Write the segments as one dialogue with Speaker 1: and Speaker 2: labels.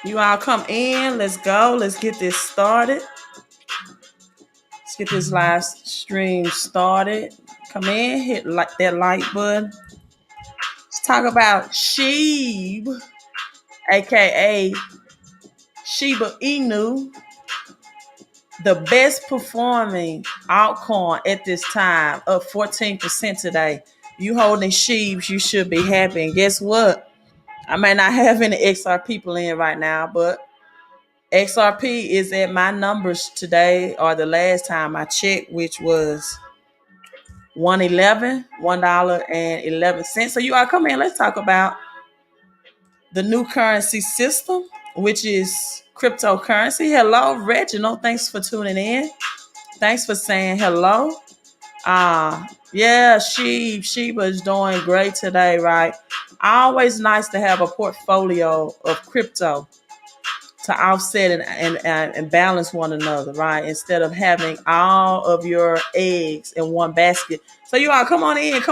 Speaker 1: You all come in. Let's go. Let's get this started. Let's get this live stream started. Come in, hit that like button. Let's talk about Shiba, aka Shiba Inu, the best performing altcoin at this time, up 14% today. You holding Shibs, you should be happy. And guess what? I may not have any XR people in right now, but XRP is at my numbers today or the last time I checked, which was $1.11. So you all come in, let's talk about the new currency system, which is cryptocurrency. Hello, Reginald. Thanks for tuning in. Thanks for saying hello. Yeah, Sheba is doing great today, right? Always nice to have a portfolio of crypto to offset and balance one another, right? Instead of having all of your eggs in one basket. So you all come on in.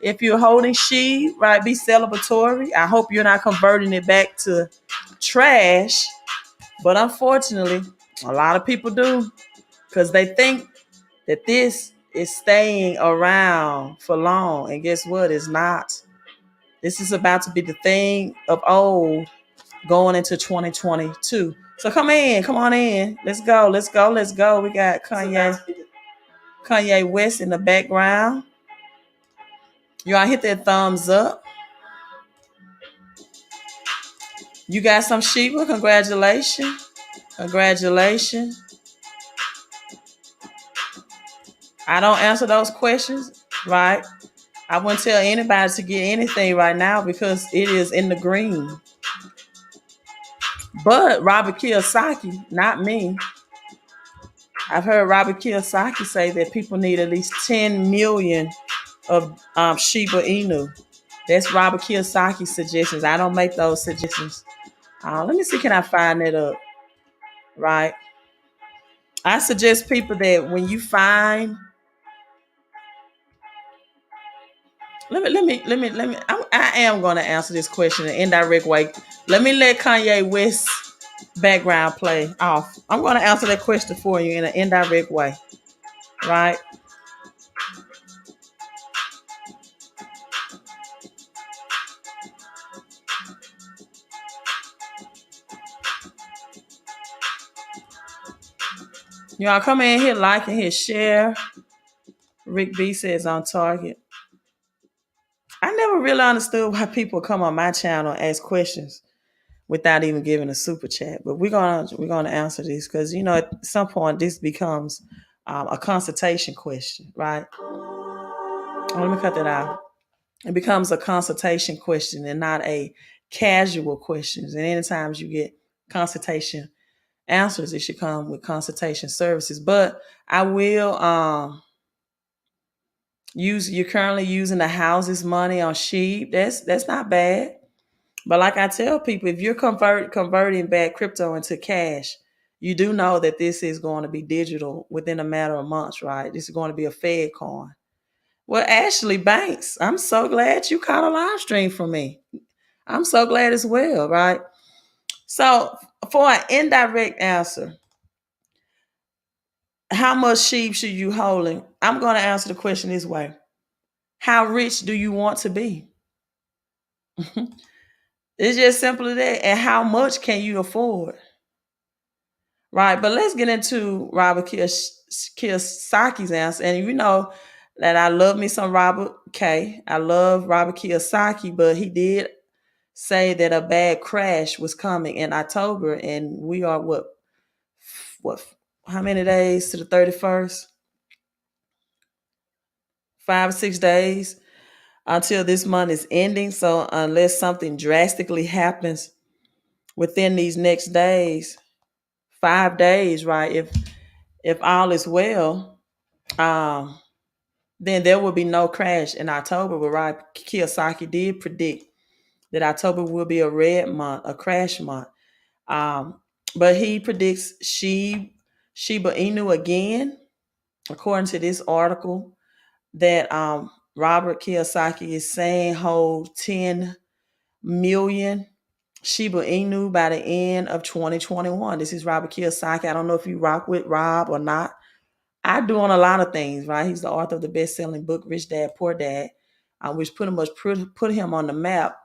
Speaker 1: If you're holding She, right, be celebratory. I hope you're not converting it back to trash. But unfortunately, a lot of people do because they think that this is staying around for long. And guess what? It's not. This is about to be the thing of old going into 2022. So come on in. Let's go. We got Kanye West in the background. You all hit that thumbs up. You got some Shiba. Congratulations. I don't answer those questions, right? I wouldn't tell anybody to get anything right now because it is in the green. But Robert Kiyosaki, not me. I've heard Robert Kiyosaki say that people need at least 10 million of Shiba Inu. That's Robert Kiyosaki's suggestions. I don't make those suggestions. Let me see, can I find it up? Right. I suggest people that when you find, let me. I am going to answer this question in an indirect way. Let me let Kanye West background play off. I'm going to answer that question for you in an indirect way. Right. Y'all come in, hit like and hit share. Rick B says on target. I never really understood why people come on my channel and ask questions without even giving a super chat. But we're gonna answer this because at some point this becomes a consultation question, right? Let me cut that out. It becomes a consultation question and not a casual question. And anytime you get consultation answers, it should come with consultation services. But I will you're currently using the house's money on Sheep. That's not bad. But like I tell people, if you're converting back crypto into cash, you do know that this is going to be digital within a matter of months, right? This is going to be a Fed coin. Well, Ashley Banks, I'm so glad you caught a live stream from me. I'm so glad as well, right? So for an indirect answer, how much sheep should you holding? I'm going to answer the question this way. How rich do you want to be? It's just simple as that. And how much can you afford? Right. But let's get into Robert Kiyosaki's answer. And you know that I love me some Robert K. I love Robert Kiyosaki, but he did say that a bad crash was coming in October. And we are how many days to the 31st? 5 or 6 days until this month is ending. So unless something drastically happens within these next days, 5 days, right? If all is well, then there will be no crash in October. But right, Kiyosaki did predict that October will be a red month, a crash month. But he predicts Shiba Inu again, according to this article, that Robert Kiyosaki is saying hold 10 million Shiba Inu by the end of 2021. This is Robert Kiyosaki. I don't know if you rock with Rob or not. I do on a lot of things, right? He's the author of the best-selling book, Rich Dad, Poor Dad, which pretty much put him on the map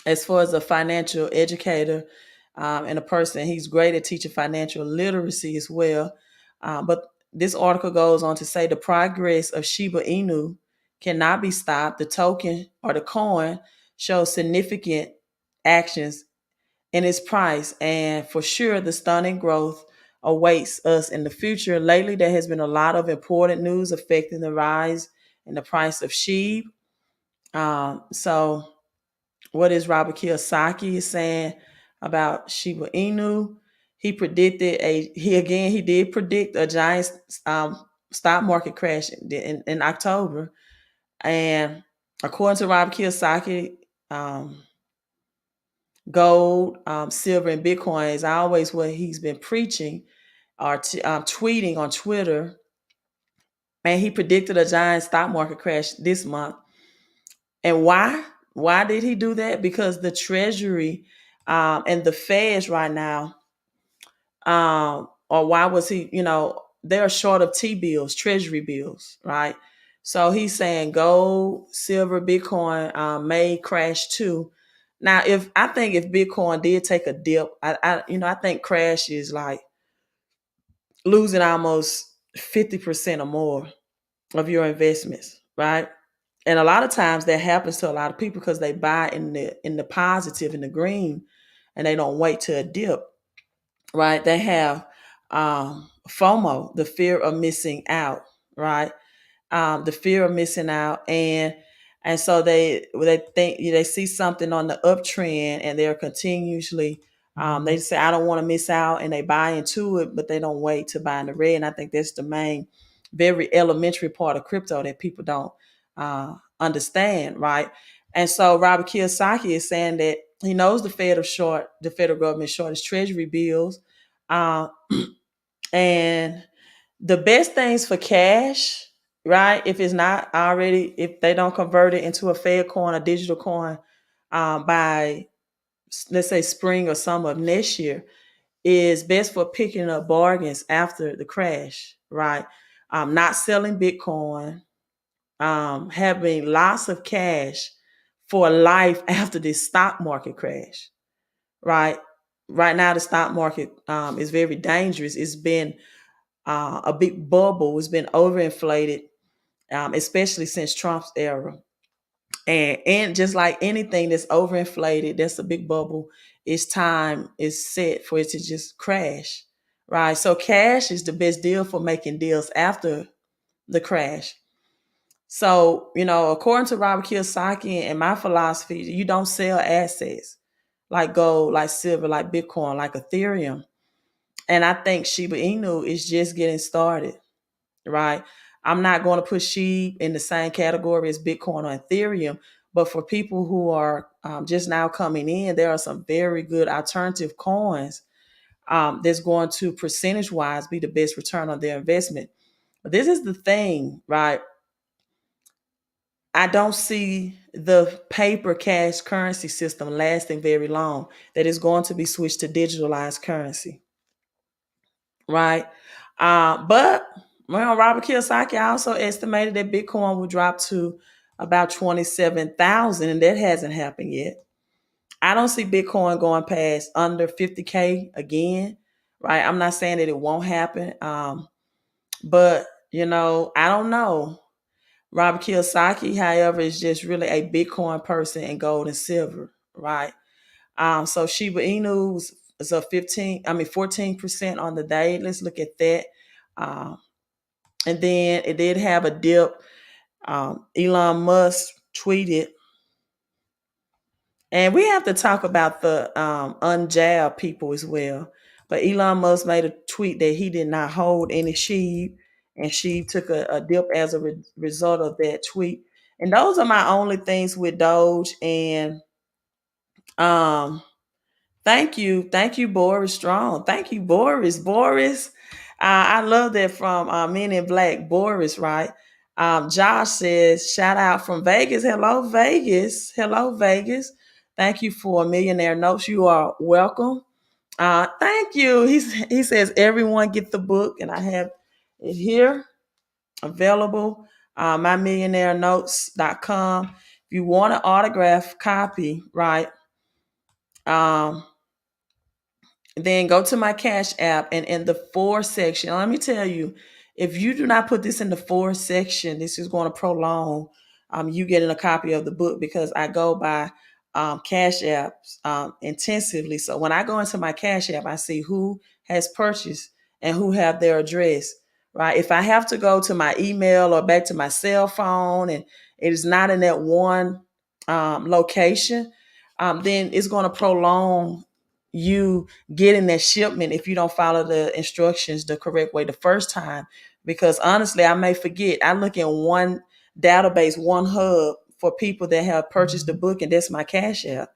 Speaker 1: as far as a financial educator and a person. He's great at teaching financial literacy as well. But this article goes on to say the progress of Shiba Inu cannot be stopped. The token or the coin shows significant actions in its price, and for sure, the stunning growth awaits us in the future. Lately, there has been a lot of important news affecting the rise in the price of SHIB. So what is Robert Kiyosaki saying about Shiba Inu? He did predict a giant stock market crash in October. And according to Robert Kiyosaki, gold, silver, and Bitcoin is always what he's been preaching or tweeting on Twitter. And he predicted a giant stock market crash this month. And why? Why did he do that? Because the Treasury and the Feds right now, or why was he, they're short of T-bills, Treasury bills, right? So he's saying gold, silver, Bitcoin may crash too. Now, if Bitcoin did take a dip, I think crash is like losing almost 50% or more of your investments, right? And a lot of times that happens to a lot of people because they buy in the positive, in the green, and they don't wait to a dip, right? They have FOMO, the fear of missing out, right? The fear of missing out, and so they think they see something on the uptrend, and they're continuously they say I don't want to miss out, and they buy into it, but they don't wait to buy in the red. And I think that's the main, very elementary part of crypto that people don't understand, right? And so Robert Kiyosaki is saying that he knows the federal government short his treasury bills, uh, and the best things for cash, right? If it's not already, if they don't convert it into a Fed coin, a digital coin, by let's say spring or summer of next year, is best for picking up bargains after the crash, right? Not selling Bitcoin, having lots of cash for life after this stock market crash, right? Right now, the stock market is very dangerous. It's been a big bubble. It's been overinflated, especially since Trump's era. And just like anything that's overinflated, that's a big bubble. Its time is set for it to just crash, right? So cash is the best deal for making deals after the crash. So, according to Robert Kiyosaki and my philosophy, you don't sell assets like gold, like silver, like Bitcoin, like Ethereum. And I think Shiba Inu is just getting started, right? I'm not going to put SHIB in the same category as Bitcoin or Ethereum, but for people who are just now coming in, there are some very good alternative coins that's going to percentage wise be the best return on their investment. But this is the thing, right? I don't see the paper cash currency system lasting very long. That is going to be switched to digitalized currency, right? But Robert Kiyosaki also estimated that Bitcoin will drop to about 27,000, and that hasn't happened yet. I don't see Bitcoin going past under 50K again, right? I'm not saying that it won't happen, but I don't know. Robert Kiyosaki, however, is just really a Bitcoin person in gold and silver, right? So Shiba Inu is a 14% on the day. Let's look at that. And then it did have a dip. Elon Musk tweeted, and we have to talk about the unjabbed people as well. But Elon Musk made a tweet that he did not hold any SHIB, and SHIB took a dip as a result of that tweet. And those are my only things with Doge. And thank you, Boris Strong. Thank you, Boris. I love that from Men in Black, Boris, right? Josh says, shout out from Vegas. Hello, Vegas. Hello, Vegas. Thank you for Millionaire Notes. You are welcome. Thank you. He says everyone get the book, and I have it here available. MyMillionaireNotes.com. If you want an autograph copy, right? Um, then go to my Cash App, and in the for section, let me tell you, if you do not put this in the for section, this is going to prolong you getting a copy of the book, because I go by Cash Apps intensively. So when I go into my Cash App, I see who has purchased and who have their address, right? If I have to go to my email or back to my cell phone and it is not in that one location, then it's going to prolong you getting that shipment if you don't follow the instructions the correct way the first time. Because honestly, I may forget. I look in one database, one hub for people that have purchased the book, and that's my Cash App.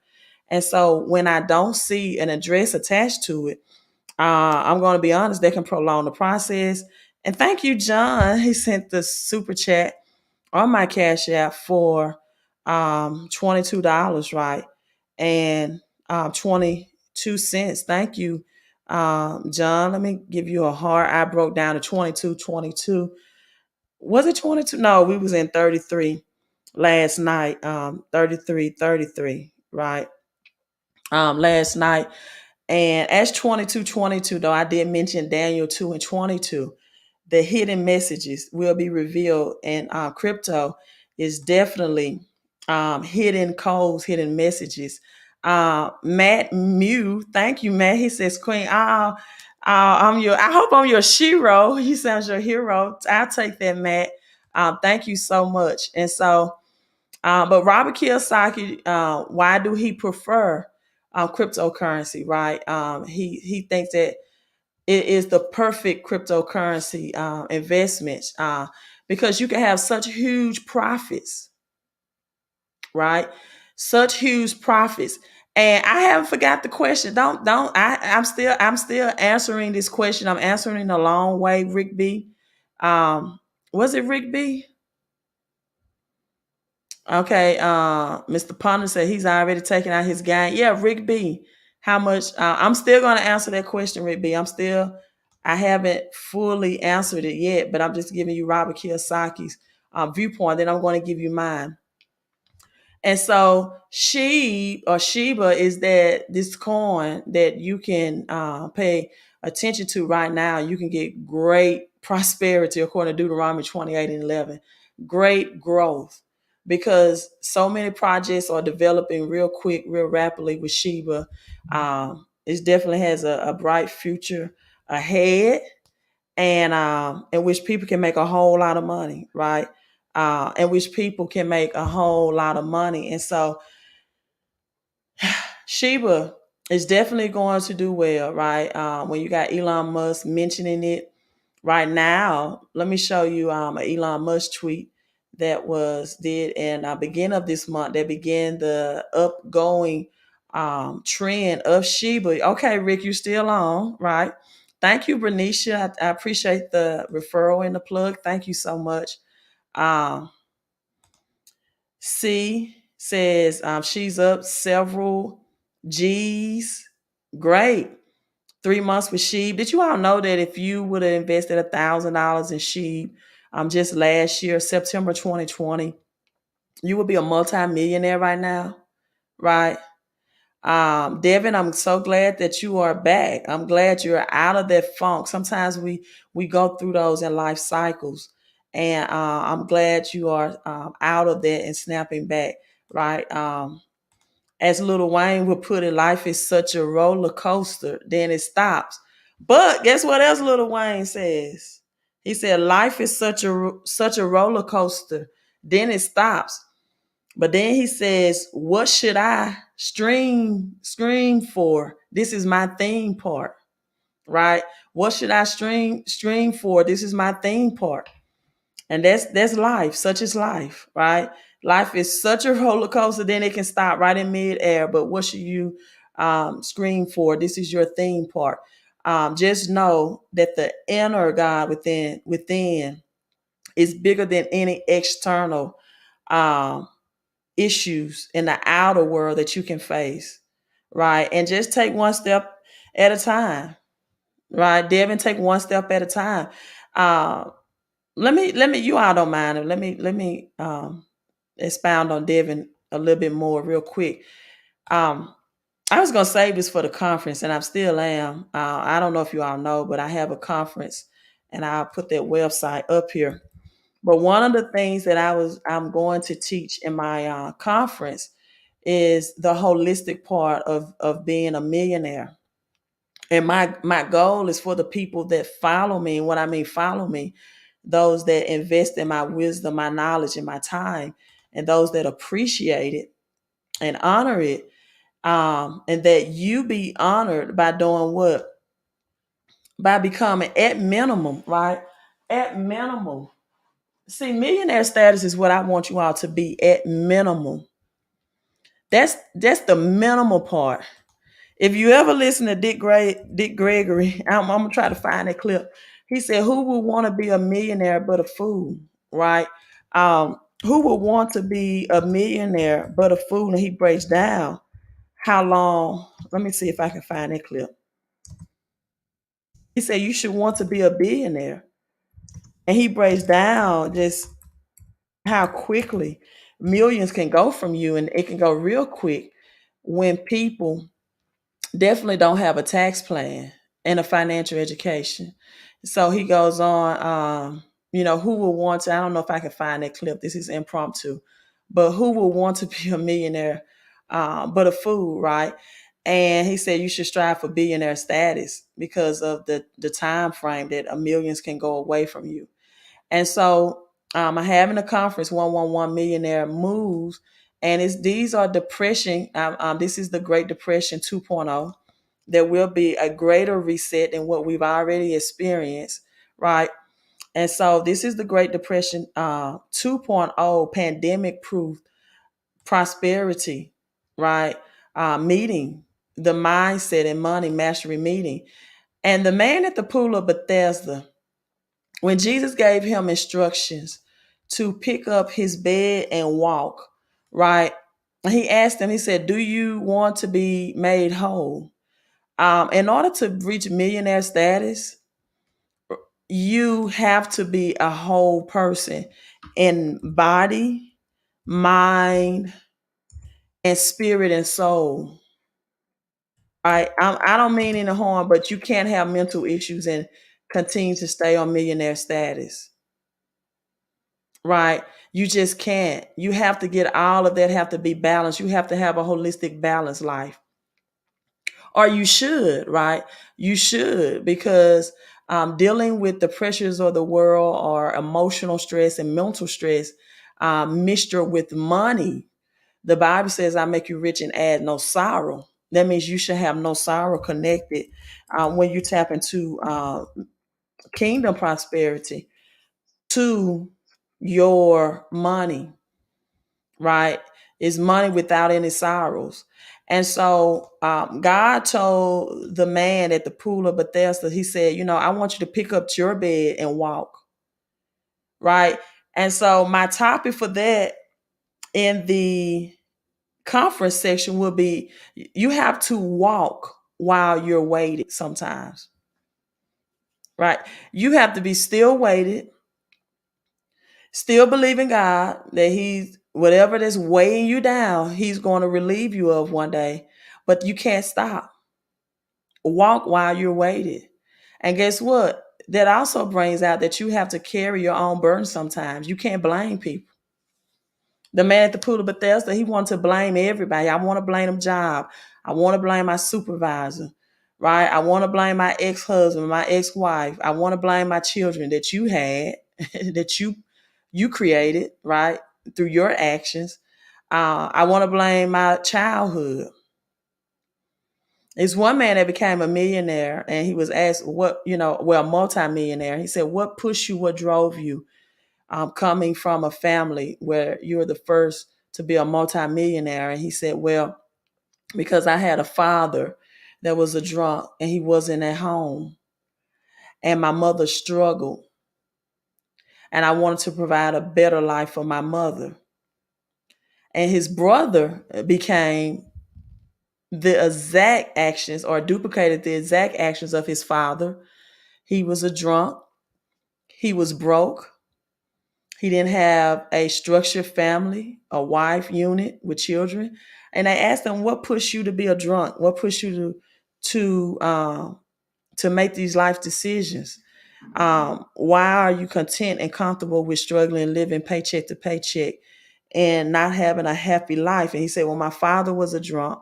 Speaker 1: And so when I don't see an address attached to it, I'm going to be honest, they can prolong the process. And thank you, John. He sent the super chat on my Cash App for $22, right? And 22 cents. Thank you, John. Let me give you a heart. I broke down to 22. Was it 22? No, we was in 33 last night. 33, right? Last night. And as 22, though, I did mention Daniel 2 and 22. The hidden messages will be revealed, and crypto is definitely hidden codes, hidden messages. Matt Mew, thank you, Matt. He says, Queen, I hope I'm your shiro. You sound your hero. I'll take that, Matt. Thank you so much. And so, but Robert Kiyosaki, why do he prefer cryptocurrency, right? He thinks that it is the perfect cryptocurrency investment, because you can have such huge profits, right? Such huge profits. And I haven't forgot the question. I'm still answering this question. I'm answering a long way, Rick B. Was it Rick B? Okay, Mr. Ponder said he's already taken out his game. Yeah, Rick B. How much? I'm still going to answer that question, Rick B. I haven't fully answered it yet, but I'm just giving you Robert Kiyosaki's viewpoint. Then I'm going to give you mine. And so Shiba is that this coin that you can pay attention to right now. You can get great prosperity according to Deuteronomy 28 and 11. Great growth, because so many projects are developing real quick, real rapidly with Shiba. It definitely has a bright future ahead, and in which people can make a whole lot of money, right? In which people can make a whole lot of money. And so Shiba is definitely going to do well, right? When you got Elon Musk mentioning it right now, let me show you an Elon Musk tweet that was did in beginning of this month that began the upgoing trend of Shiba. Okay, Rick, you're still on, right? Thank you, Bernicia. I appreciate the referral and the plug. Thank you so much. Um, C says she's up several G's. Great. 3 months with Sheep. Did you all know that if you would have invested $1,000 in Sheep just last year, September 2020, you would be a multi-millionaire right now, right? Devin, I'm so glad that you are back. I'm glad you're out of that funk. Sometimes we go through those in life cycles, and I'm glad you are out of that and snapping back, right? As Lil Wayne would put it, life is such a roller coaster, then it stops. But guess what else Lil Wayne says? He said, life is such a roller coaster, then it stops. But then he says, what should I scream for? This is my theme part, right? What should I stream for? This is my theme part. And that's life. Such is life, right? Life is such a roller coaster, then it can stop right in midair. But what should you scream for? This is your theme part. Just know that the inner God within is bigger than any external um, issues in the outer world that you can face, right? And just take one step at a time, right? Devin, take one step at a time. Uh, let me you all don't mind it. Let me expound on Devin a little bit more real quick. Um, I was gonna save this for the conference, and I still am. I don't know if you all know, but I have a conference, and I'll put that website up here. But one of the things that I'm going to teach in my conference is the holistic part of being a millionaire. And my goal is for the people that follow me. And what I mean follow me, those that invest in my wisdom, my knowledge, and my time, and those that appreciate it and honor it, and that you be honored by doing what? By becoming at minimum, right? At minimum. See, millionaire status is what I want you all to be at minimum. That's the minimal part. If you ever listen to Dick Gregory, I'm gonna try to find that clip. He said, "Who would want to be a millionaire but a fool?" Right? Who would want to be a millionaire but a fool? And he breaks down how long. Let me see if I can find that clip. He said, "You should want to be a billionaire," and he breaks down just how quickly millions can go from you, and it can go real quick when people definitely don't have a tax plan and a financial education. So he goes on, who will want to, I don't know if I can find that clip. This is impromptu, but who will want to be a millionaire, but a fool, right? And he said you should strive for billionaire status because of the time frame that a millions can go away from you. And so I'm having a conference, 111 Millionaire Moves, and these are depression. This is the Great Depression 2.0. There will be a greater reset than what we've already experienced, right? And so this is the Great Depression 2.0 pandemic proof prosperity, right? Meeting, the mindset and money mastery meeting. And the man at the pool of Bethesda, when Jesus gave him instructions to pick up his bed and walk, right? He asked him, he said, "Do you want to be made whole?" In order to reach millionaire status, you have to be a whole person in body, mind, and spirit and soul. I don't mean any harm, but you can't have mental issues and continue to stay on millionaire status. Right? You just can't. You have to get all of that, have to be balanced. You have to have a holistic, balanced life. Or you should, right? You should, because dealing with the pressures of the world or emotional stress and mental stress, mixture with money. The Bible says, "I make you rich and add no sorrow." That means you should have no sorrow connected when you tap into kingdom prosperity to your money, right? Is money without any sorrows. And so God told the man at the pool of Bethesda, he said, "I want you to pick up your bed and walk," right? And so my topic for that in the conference section will be, you have to walk while you're weighted sometimes, right? You have to be still weighted, still believe in God that He's whatever that's weighing you down, He's going to relieve you of one day. But you can't stop. Walk while you're weighted. And guess what? That also brings out that you have to carry your own burden sometimes. You can't blame people. The man at the pool of Bethesda, he wanted to blame everybody. I want to blame him job. I want to blame my supervisor, right? I want to blame my ex-husband, my ex-wife. I want to blame my children that you had, that you created, right? Through your actions. I want to blame my childhood. It's one man that became a millionaire, and he was asked multimillionaire. He said, "What pushed you? What drove you?" Coming from a family where you're the first to be a multimillionaire. And he said, "Well, because I had a father that was a drunk and he wasn't at home, and my mother struggled, and I wanted to provide a better life for my mother. And his brother became the exact actions, or duplicated the exact actions of his father. He was a drunk. He was broke. He didn't have a structured family, a wife unit with children. And I asked him, "What pushed you to be a drunk? What pushed you to make these life decisions? Why are you content and comfortable with struggling, living paycheck to paycheck, and not having a happy life?" And he said, "Well, my father was a drunk.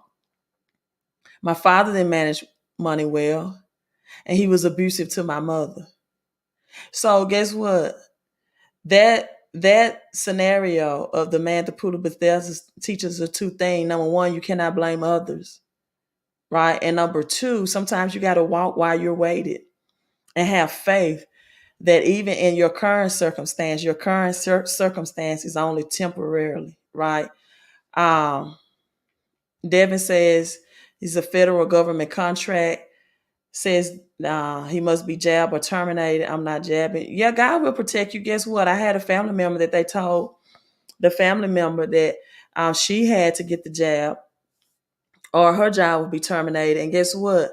Speaker 1: My father didn't manage money well, and he was abusive to my mother." So guess what? That scenario of the man to poodle Bethesda teaches us two things. Number one, you cannot blame others, right? And number two, sometimes you got to walk while you're waited, and have faith that even in your current circumstance, your current circumstance is only temporarily, right? Um, Devin says he's a federal government contract. Says he must be jabbed or terminated. I'm not jabbing. Yeah, God will protect you. Guess what? I had a family member that they told the family member that she had to get the jab or her job would be terminated. And guess what?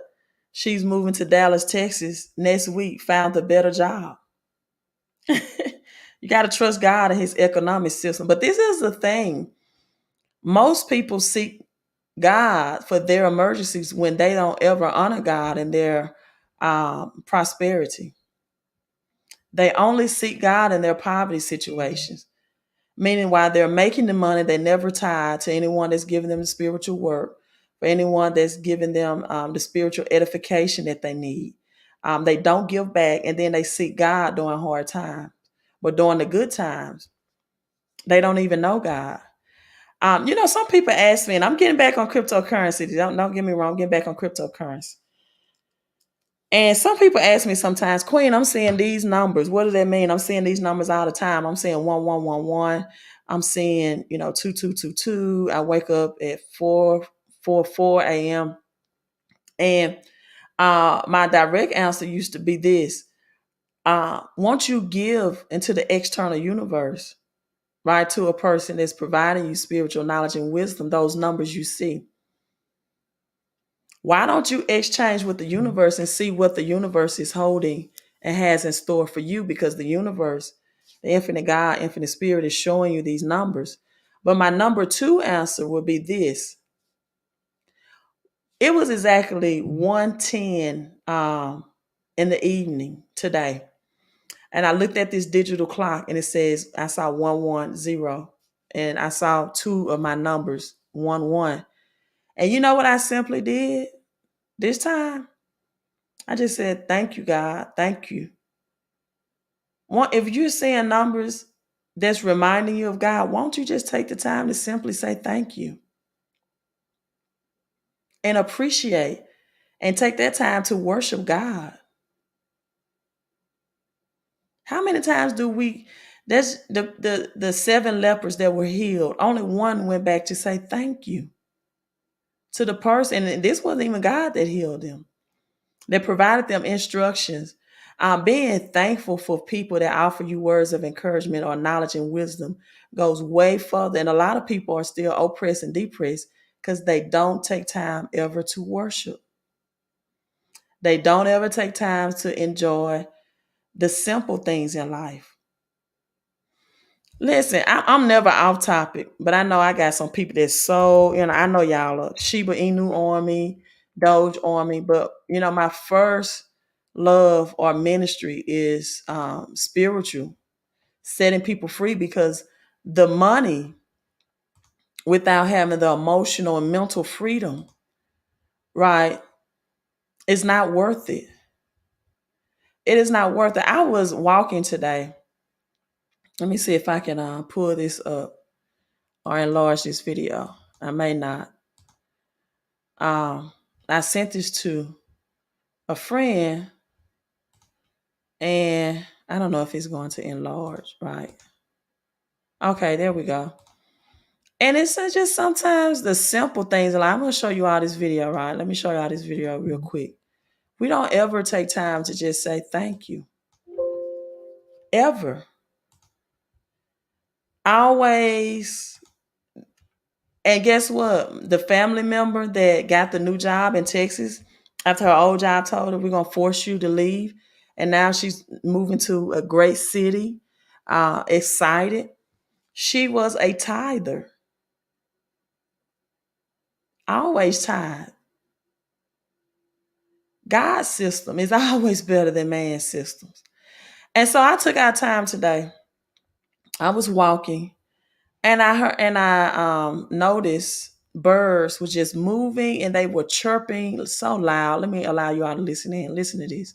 Speaker 1: She's moving to Dallas, Texas next week, found a better job. You got to trust God and his economic system. But this is the thing. Most people seek God for their emergencies when they don't ever honor God in their prosperity. They only seek God in their poverty situations, meaning while they're making the money, they never tie to anyone that's giving them the spiritual work, for anyone that's giving them the spiritual edification that they need. They don't give back, and then they seek God during hard times. But during the good times, they don't even know God. Some people ask me, and I'm getting back on cryptocurrency. Don't get me wrong, I'm getting back on cryptocurrency. And some people ask me sometimes, "Queen, I'm seeing these numbers. What does that mean? I'm seeing these numbers all the time. I'm seeing 1111. I'm seeing, 2222. I wake up at 4 a.m. And my direct answer used to be this. Once you give into the external universe, right, to a person that's providing you spiritual knowledge and wisdom, those numbers you see, why don't you exchange with the universe and see what the universe is holding and has in store for you? Because the universe, the infinite God, infinite spirit is showing you these numbers. But my number two answer would be this. It was exactly 1:10 in the evening today. And I looked at this digital clock and it says, I saw 110. And I saw two of my numbers, 11. And you know what I simply did this time? I just said, "Thank you, God. Thank you." If you're seeing numbers that's reminding you of God, won't you just take the time to simply say thank you and appreciate and take that time to worship God? How many times do that's the seven lepers that were healed. Only one went back to say thank you to the person. And this wasn't even God that healed them. That provided them instructions. Being thankful for people that offer you words of encouragement or knowledge and wisdom goes way further. And a lot of people are still oppressed and depressed because they don't take time ever to worship. They don't ever take time to enjoy the simple things in life. Listen, I'm never off topic, but I know I got some people that's so, I know y'all are Shiba Inu on me, Doge on me, but my first love or ministry is spiritual, setting people free, because the money without having the emotional and mental freedom, right, is not worth it. It is not worth it. I was walking today. Let me see if I can pull this up or enlarge this video. I may not. I sent this to a friend, and I don't know if it's going to enlarge, right? Okay, there we go. And it's just sometimes the simple things. Like, I'm going to show you all this video, right? Let me show you all this video real quick. We don't ever take time to just say thank you. Ever. Always And guess what? The family member that got the new job in Texas after her old job told her, we're going to force you to leave. And now she's moving to a great city, excited. She was a tither, always tithe. God's system is always better than man's systems. And so I took our time today. I was walking and I noticed birds were just moving and they were chirping so loud. Let me allow you all to listen in. Listen to this.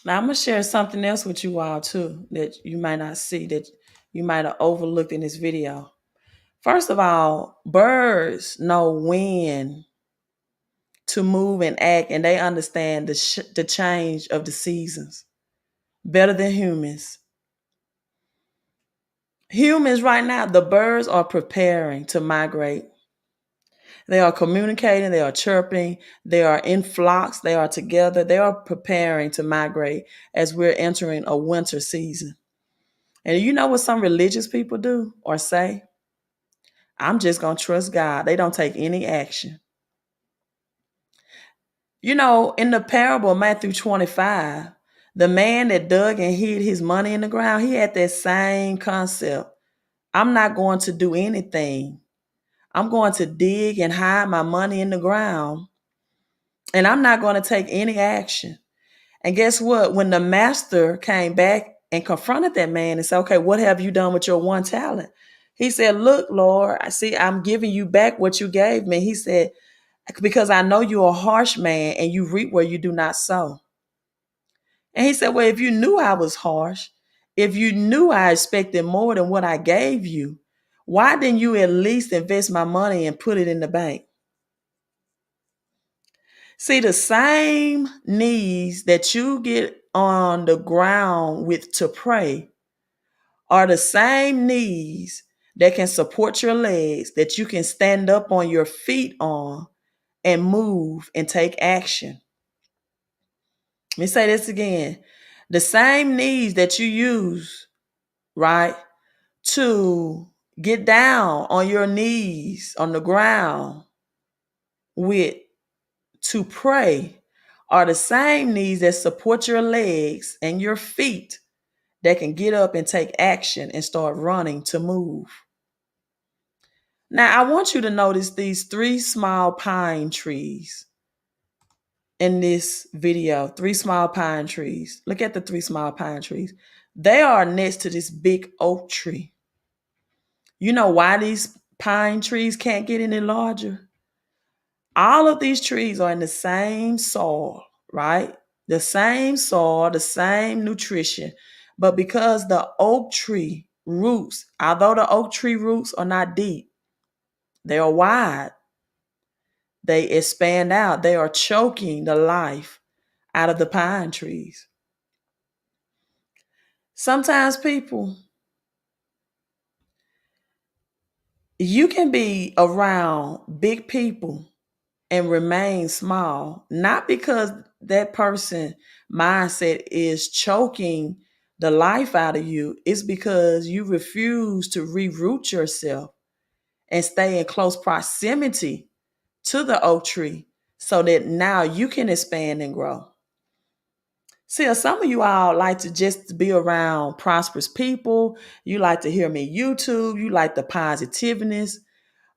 Speaker 1: Now I'm gonna share something else with you all too that you might not see, that you might have overlooked in this video. First of all, birds know when to move and act, and they understand the change of the seasons better than humans. Humans right now, the birds are preparing to migrate. They are communicating, they are chirping, they are in flocks, they are together, they are preparing to migrate as we're entering a winter season. And you know what some religious people do or say? I'm just going to trust God. They don't take any action. You know, in the parable of Matthew 25, the man that dug and hid his money in the ground, he had that same concept. I'm not going to do anything. I'm going to dig and hide my money in the ground, and I'm not going to take any action. And guess what? When the master came back and confronted that man and said, okay, what have you done with your one talent? He said, look, Lord, I see I'm giving you back what you gave me. He said, because I know you're a harsh man and you reap where you do not sow. And he said, well, if you knew I was harsh, if you knew I expected more than what I gave you, why didn't you at least invest my money and put it in the bank? See, the same knees that you get on the ground with to pray are the same knees that can support your legs, that you can stand up on your feet on and move and take action. Let me say this again. The same knees that you use, right, to get down on your knees on the ground with to pray are the same knees that support your legs and your feet that can get up and take action and start running to move. Now, I want you to notice these three small pine trees in this video. Three small pine trees. Look at the three small pine trees. They are next to this big oak tree. You know why these pine trees can't get any larger? All of these trees are in the same soil, right? The same soil, the same nutrition. But because the oak tree roots, although the oak tree roots are not deep, they are wide. They expand out. They are choking the life out of the pine trees. Sometimes people, you can be around big people and remain small, not because that person mindset is choking the life out of you. It's because you refuse to reroot yourself and stay in close proximity to the oak tree so that now you can expand and grow. See, some of you all like to just be around prosperous people. You like to hear me YouTube. You like the positiveness.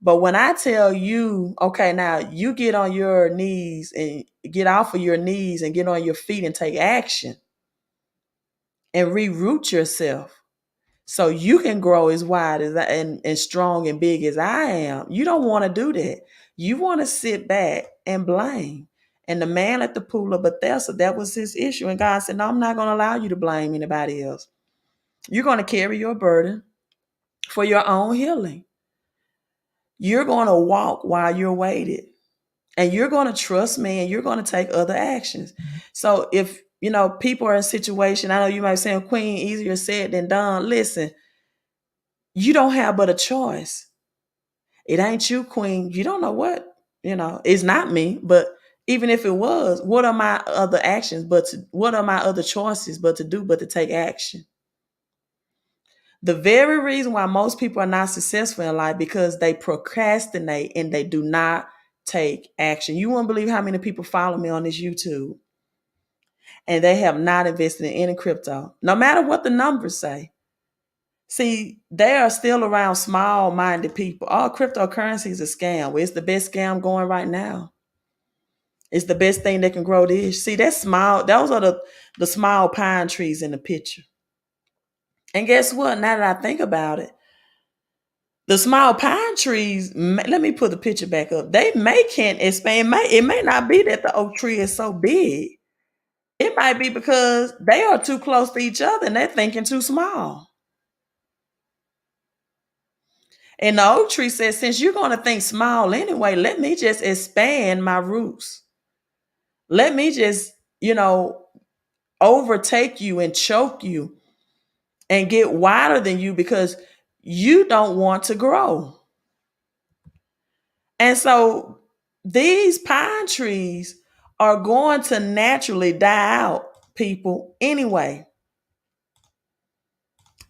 Speaker 1: But when I tell you, okay, now you get on your knees and get off of your knees and get on your feet and take action, and reroute yourself so you can grow as wide as and strong and big as I am. You don't want to do that. You want to sit back and blame. And the man at the pool of Bethesda, that was his issue. And God said, no, I'm not going to allow you to blame anybody else. You're going to carry your burden for your own healing. You're going to walk while you're waited. And you're going to trust me, and you're going to take other actions. So if, people are in a situation, I know you might be saying, Queen, easier said than done. Listen, you don't have but a choice. It ain't you, Queen. You don't know what, it's not me. But even if it was, what are my other actions? What are my other choices but to take action? The very reason why most people are not successful in life, because they procrastinate and they do not take action. You won't believe how many people follow me on this YouTube and they have not invested in any crypto, no matter what the numbers say. See, they are still around small-minded people. All cryptocurrency is a scam. Well, it's the best scam going right now. It's the best thing that can grow this. See, that's small. Those are the small pine trees in the picture. And guess what? Now that I think about it, the small pine trees, let me put the picture back up. They can't expand. It may not be that the oak tree is so big. It might be because they are too close to each other and they're thinking too small. And the oak tree says, since you're going to think small anyway, let me just expand my roots. Let me just, overtake you and choke you and get wider than you because you don't want to grow. And so these pine trees are going to naturally die out, people, anyway.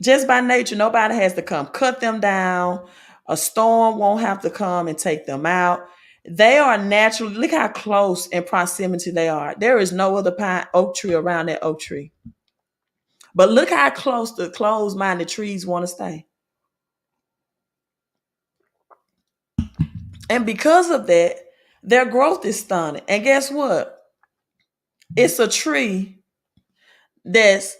Speaker 1: Just by nature, nobody has to come cut them down. A storm won't have to come and take them out. They are naturally, look how close in proximity they are. There is no other oak tree around that oak tree. But look how close the closed-minded trees want to stay. And because of that, their growth is stunted. And guess what? It's a tree that's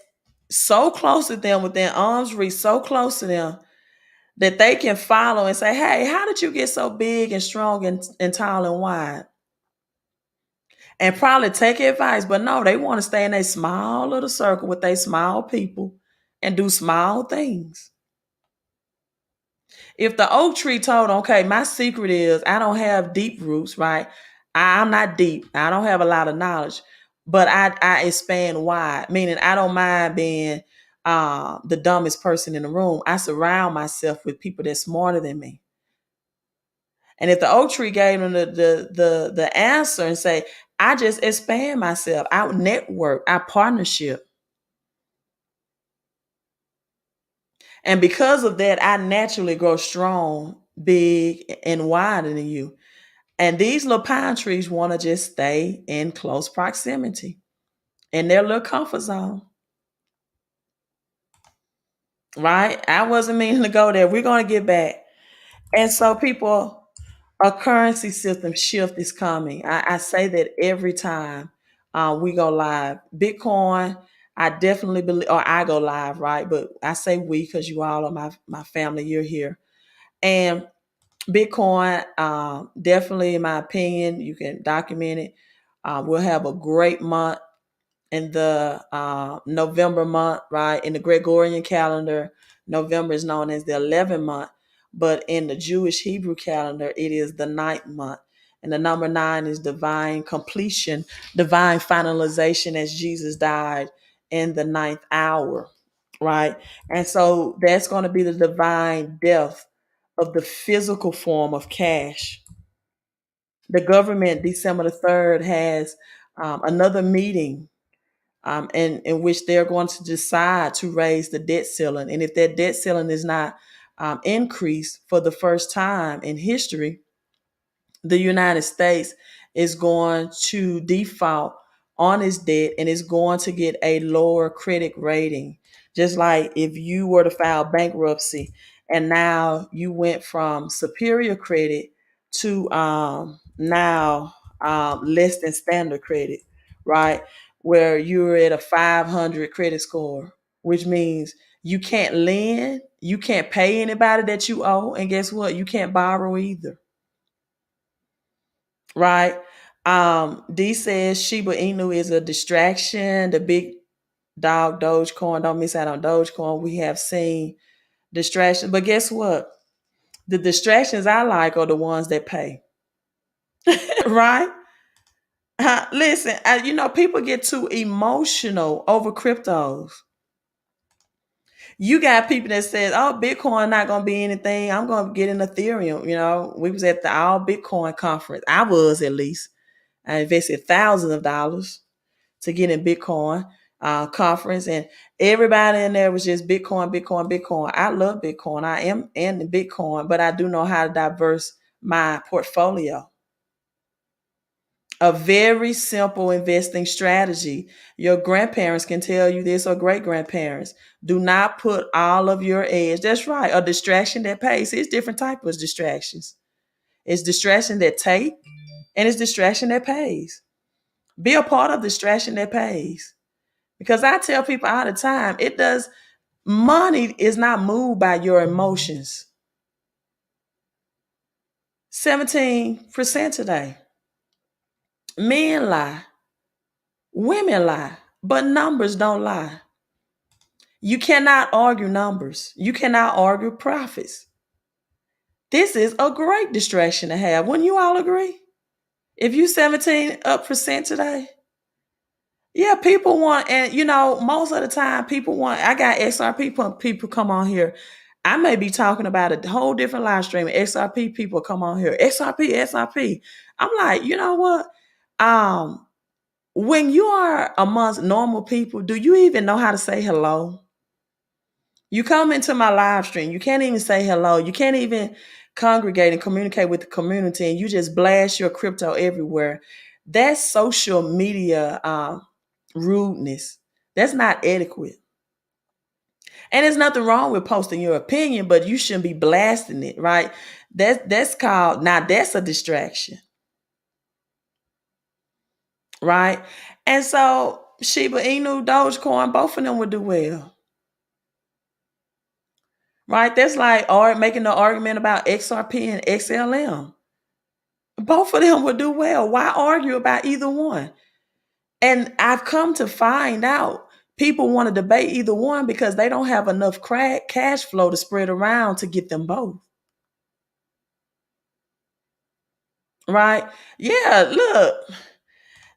Speaker 1: so close to them, within arm's reach, so close to them, that they can follow and say, hey, how did you get so big and strong and tall and wide? And probably take advice. But no, they want to stay in a small little circle with their small people and do small things. If the oak tree told, okay, my secret is I don't have deep roots, right? I'm not deep. I don't have a lot of knowledge, but I expand wide, meaning I don't mind being the dumbest person in the room. I surround myself with people that's smarter than me. And if the oak tree gave them the answer and say, I just expand myself, I network, I partnership. And because of that, I naturally grow strong, big, and wider than you. And these little pine trees want to just stay in close proximity in their little comfort zone. Right? I wasn't meaning to go there. We're going to get back. And so, people, a currency system shift is coming. I say that every time we go live. Bitcoin, I definitely believe, or I go live, right? But I say we because you all are my family. You're here. And Bitcoin, definitely, in my opinion, you can document it. We'll have a great month in the November month, right? In the Gregorian calendar, November is known as the 11th month, but in the Jewish Hebrew calendar, it is the 9th month. And the number 9 is divine completion, divine finalization, as Jesus died in the 9th hour, right? And so that's going to be the divine death of the physical form of cash. The government, December the 3rd, has another meeting in which they're going to decide to raise the debt ceiling. And if that debt ceiling is not increased for the first time in history, the United States is going to default on its debt and is going to get a lower credit rating. Just like if you were to file bankruptcy and now you went from superior credit to now less than standard credit, right? Where you're at a 500 credit score. which means you can't lend, you can't pay anybody that you owe, and guess what? You can't borrow either, right? D says Shiba Inu is a distraction. The big dog Dogecoin, don't miss out on Dogecoin. We have seen distractions, but guess what? The distractions I like are the ones that pay, right? Listen, people get too emotional over cryptos. You got people that says, "Oh, Bitcoin not gonna be anything. I'm gonna get in Ethereum." We was at the All Bitcoin conference. I was, at least. I invested thousands of dollars to get in Bitcoin conference, and everybody in there was just Bitcoin, Bitcoin, Bitcoin. I love Bitcoin. I am in Bitcoin, but I do know how to diverse my portfolio. A very simple investing strategy. Your grandparents can tell you this, or great grandparents. Do not put all of your eggs. That's right. A distraction that pays. It's different types of distractions. It's distraction that take, and it's distraction that pays. Be a part of distraction that pays. Because I tell people all the time, money is not moved by your emotions. 17% today. Men lie, women lie, but numbers don't lie. You cannot argue numbers. You cannot argue profits. This is a great distraction to have. Wouldn't you all agree? If you 17% today, yeah, people want, and most of the time people want, I got XRP people come on here. I may be talking about a whole different live stream. XRP people come on here. XRP, XRP. I'm like, you know what? When you are amongst normal people, do you even know how to say hello? You come into my live stream, you can't even say hello. You can't even congregate and communicate with the community, and you just blast your crypto everywhere. That's social media rudeness. That's not adequate. And there's nothing wrong with posting your opinion, but you shouldn't be blasting it, right? That's called, now that's a distraction, right? And so Shiba Inu, Dogecoin, both of them would do well. Right? That's like making the argument about XRP and XLM. Both of them would do well. Why argue about either one? And I've come to find out people want to debate either one because they don't have enough cash flow to spread around to get them both. Right? Yeah, look.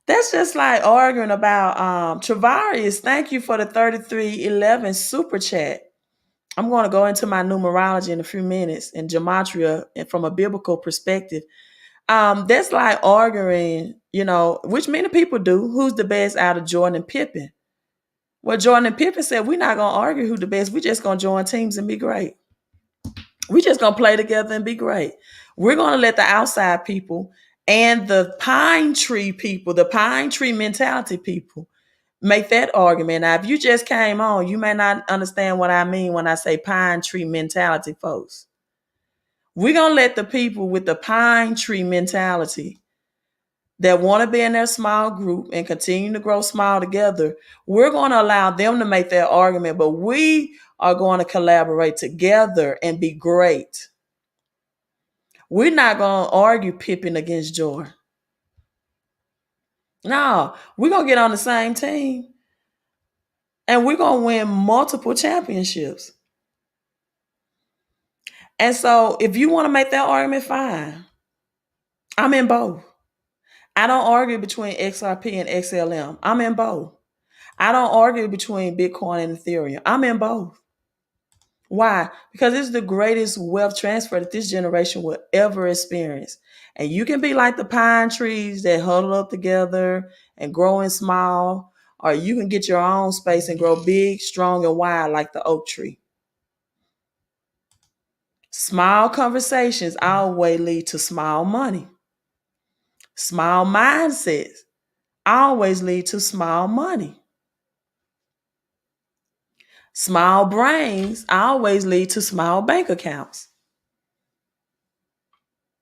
Speaker 1: That's just like arguing about Travarius. Thank you for the 3311 super chat. I'm going to go into my numerology in a few minutes and gematria and from a biblical perspective. That's like arguing, which many people do, who's the best out of Jordan and Pippen. Well, Jordan and Pippen said, we're not going to argue who the best. We're just going to join teams and be great. We're just going to play together and be great. We're going to let the outside people and the pine tree people, the pine tree mentality people, make that argument. Now, if you just came on, you may not understand what I mean when I say pine tree mentality, folks. We're going to let the people with the pine tree mentality that want to be in their small group and continue to grow small together, we're going to allow them to make their argument, but we are going to collaborate together and be great. We're not going to argue Pippen against Jordan. No, we're going to get on the same team and we're going to win multiple championships. And so if you want to make that argument, fine. I'm in both. I don't argue between XRP and XLM. I'm in both. I don't argue between Bitcoin and Ethereum. I'm in both. Why? Because it's the greatest wealth transfer that this generation will ever experience. And you can be like the pine trees that huddle up together and grow in small, or you can get your own space and grow big, strong, and wide like the oak tree. Small conversations always lead to small money. Small mindsets always lead to small money. Small brains always lead to small bank accounts.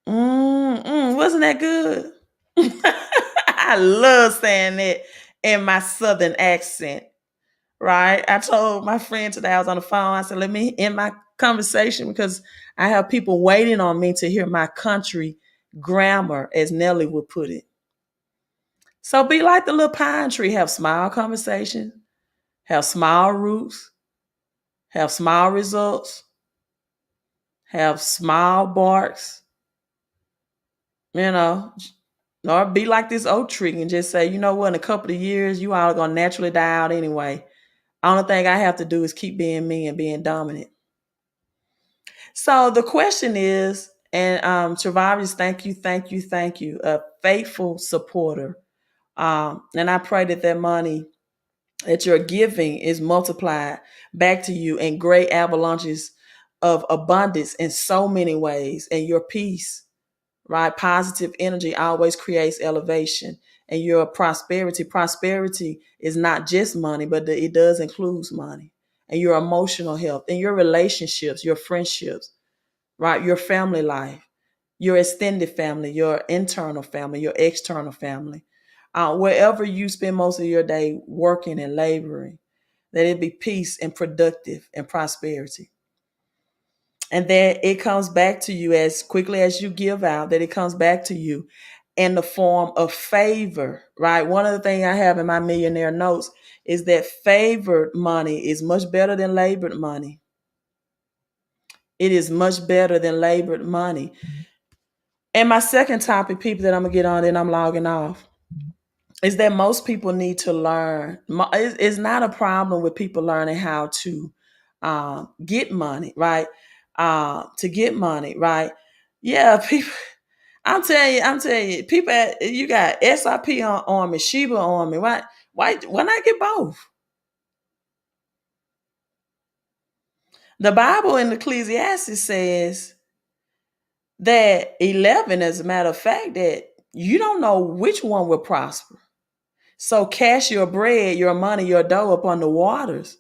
Speaker 1: Wasn't that good? I love saying that in my southern accent. Right? I told my friend today, I was on the phone, I said, let me end my conversation because I have people waiting on me to hear my country grammar, as Nelly would put it. So be like the little pine tree, have small conversations, have small roots, have small results, have small barks, you know, or be like this oak tree and just say, you know what, in a couple of years, you all are going to naturally die out anyway. Only thing I have to do is keep being me and being dominant. So the question is, and Travaris, thank you, thank you, thank you, a faithful supporter. And I pray that that money that you're giving is multiplied back to you in great avalanches of abundance in so many ways. And your peace, right? Positive energy always creates elevation. And your prosperity is not just money, but it does include money. And your emotional health and your relationships, your friendships, right? Your family life, your extended family, your internal family, your external family. Wherever you spend most of your day working and laboring, that it be peace and productive and prosperity. And that it comes back to you as quickly as you give out, that it comes back to you in the form of favor, right? One of the things I have in my millionaire notes is that favored money is much better than labored money. It is much better than labored money. And my second topic, people, that I'm going to get on, then I'm logging off, is that most people need to learn. It's not a problem with people learning how to get money, right? To get money, right? Yeah, people. I'm telling you, people. You got SIP on me, Shiba on me. Why not get both? The Bible in Ecclesiastes says that 11, as a matter of fact, that you don't know which one will prosper. So cast your bread, your money, your dough upon the waters.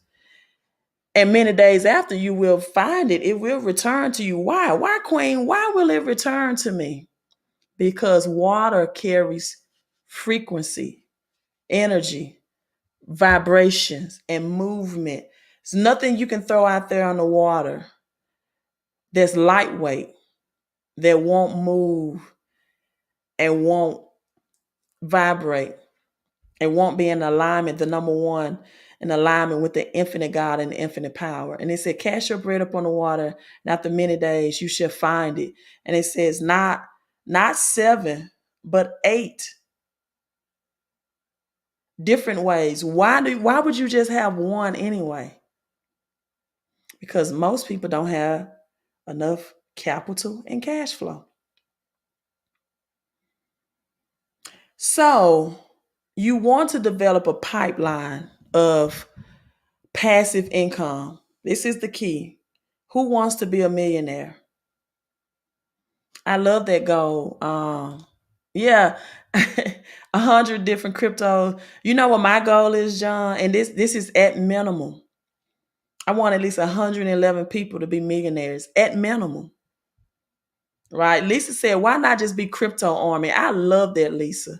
Speaker 1: And many days after, you will find it. It will return to you. Why? Why, Queen? Why will it return to me? Because water carries frequency, energy, vibrations, and movement. There's nothing you can throw out there on the water that's lightweight, that won't move and won't vibrate and won't be in alignment, the number one, in alignment with the infinite God and the infinite power. And it said, cast your bread upon the water, and after many days you shall find it. And it says, not 7, but 8 different ways. Why would you just have one anyway? Because most people don't have enough capital and cash flow. So you want to develop a pipeline of passive income. This is the key. Who wants to be a millionaire? I love that goal. Yeah, 100 different cryptos. You know what my goal is, John? And this is at minimum. I want at least 111 people to be millionaires at minimum. Right? Lisa said, why not just be crypto army? I love that, Lisa.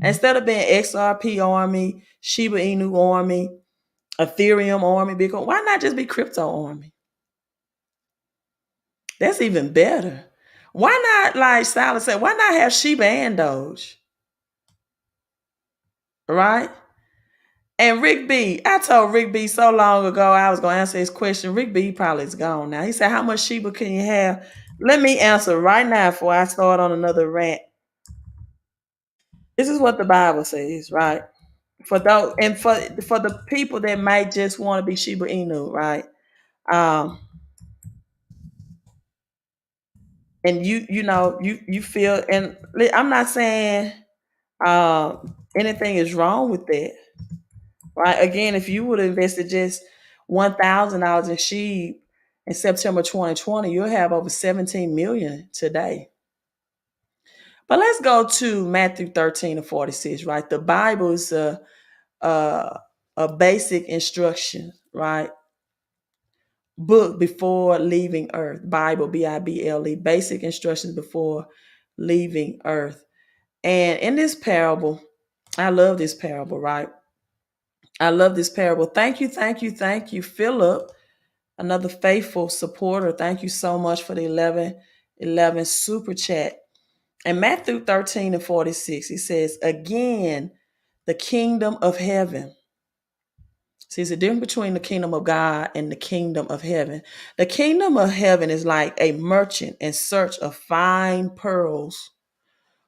Speaker 1: Instead of being XRP army, Shiba Inu army, Ethereum army, Bitcoin, why not just be crypto army? That's even better. Why not, like Silas said, why not have Shiba and Doge? Right? And Rick B, I told Rick B so long ago I was going to answer his question. Rick B probably is gone now. He said, how much Shiba can you have? Let me answer right now before I start on another rant. This is what the Bible says, right? For those, and for the people that might just want to be Shiba Inu, right? Um, and you feel, and I'm not saying anything is wrong with that, right? Again, if you would have invested just $1,000 in SHIB in September 2020, you'll have over 17 million today. But let's go to Matthew 13:46, right? The Bible is a basic instruction, right? Book before leaving earth. Bible, Bible, basic instructions before leaving earth. And in this parable, I love this parable, right? I love this parable. Thank you, thank you, thank you, Philip, another faithful supporter. Thank you so much for the 11 super chat. And Matthew 13:46, he says, again, the kingdom of heaven. See, it's a difference between the kingdom of God and the kingdom of heaven. The kingdom of heaven is like a merchant in search of fine pearls.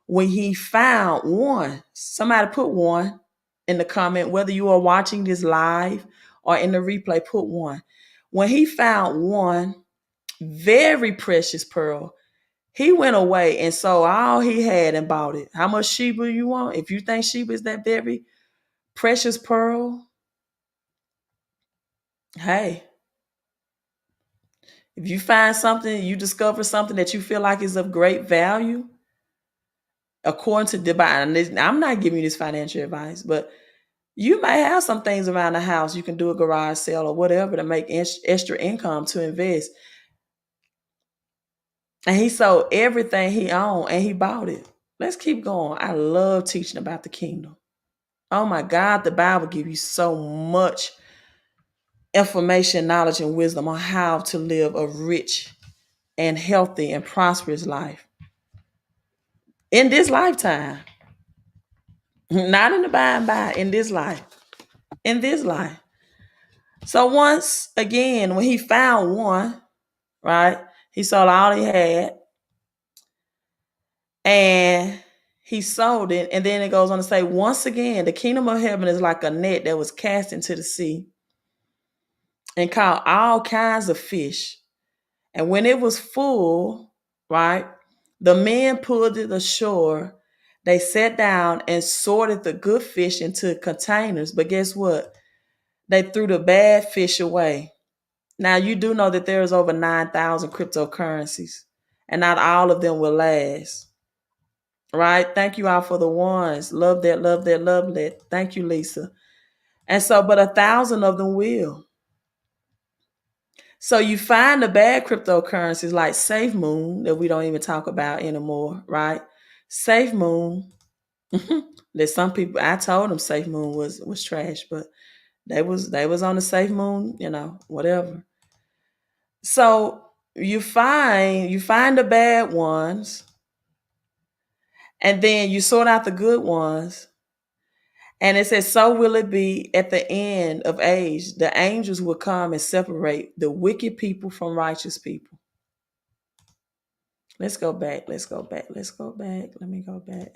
Speaker 1: When he found one, somebody put one in the comment, whether you are watching this live or in the replay, put one. When he found one very precious pearl, he went away and sold all he had and bought it. How much Shiba you want? If you think Shiba is that very precious pearl, hey, if you find something, you discover something that you feel like is of great value, according to divine, I'm not giving you this financial advice, but you may have some things around the house. You can do a garage sale or whatever to make extra income to invest. And he sold everything he owned and he bought it. Let's keep going. I love teaching about the kingdom. Oh my God, the Bible gives you so much information, knowledge, and wisdom on how to live a rich and healthy and prosperous life in this lifetime. Not in the by and by, in this life. In this life. So once again, when he found one, right, he sold all he had and he sold it. And then it goes on to say, once again, the kingdom of heaven is like a net that was cast into the sea and caught all kinds of fish. And when it was full, right, the men pulled it ashore. They sat down and sorted the good fish into containers. But guess what? They threw the bad fish away. Now, you do know that there's over 9,000 cryptocurrencies, and not all of them will last. Right? Thank you all for the ones. Love that, love that, love that. Thank you, Lisa. And so, but 1,000 of them will. So you find the bad cryptocurrencies like Safe Moon that we don't even talk about anymore, right? Safe Moon. There's some people, I told them Safe Moon was trash, but they was on the Safe Moon, whatever. So you find the bad ones, and then you sort out the good ones. And it says, so will it be at the end of age. The angels will come and separate the wicked people from righteous people. Let's go back. Let's go back. Let's go back. Let me go back.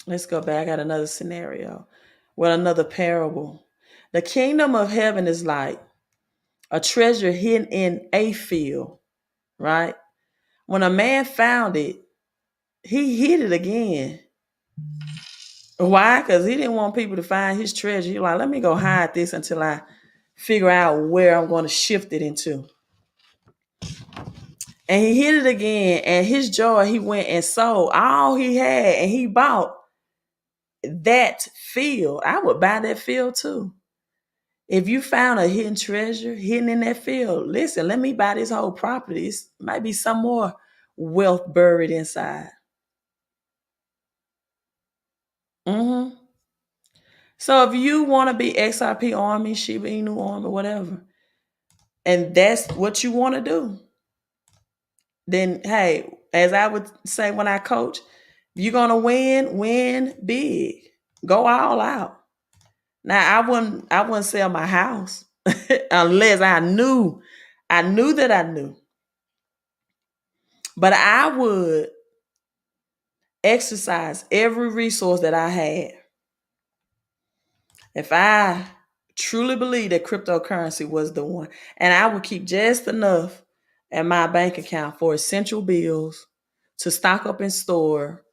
Speaker 1: Let's go back. I got another scenario. Well, another parable. The kingdom of heaven is like a treasure hidden in a field, right? When a man found it, he hid it again. Why? Because he didn't want people to find his treasure. He's like, let me go hide this until I figure out where I'm going to shift it into. And he hid it again. And his joy, he went and sold all he had. And he bought that field. I would buy that field too. If you found a hidden treasure hidden in that field, listen, let me buy this whole property. It might be some more wealth buried inside. Mm-hmm. So if you want to be XRP Army, Shiba Inu Army, whatever, and that's what you want to do, then hey, as I would say when I coach, if you're gonna win big. Go all out. Now I wouldn't sell my house unless I knew that I knew. But I would exercise every resource that I had. If I truly believe that cryptocurrency was the one, and I would keep just enough in my bank account for essential bills, to stock up in store,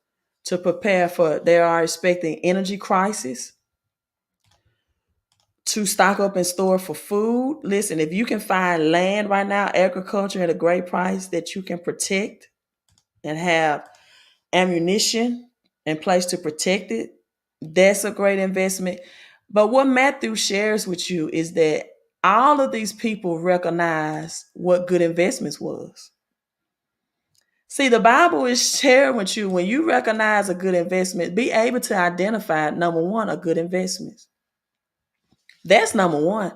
Speaker 1: to prepare for, they are expecting energy crisis, to stock up in store for food. Listen, if you can find land right now, agriculture at a great price that you can protect and have ammunition in place to protect it, that's a great investment. But what Matthew shares with you is that all of these people recognize what good investments was. See, the Bible is sharing with you when you recognize a good investment, be able to identify, number one, a good investment. That's number one.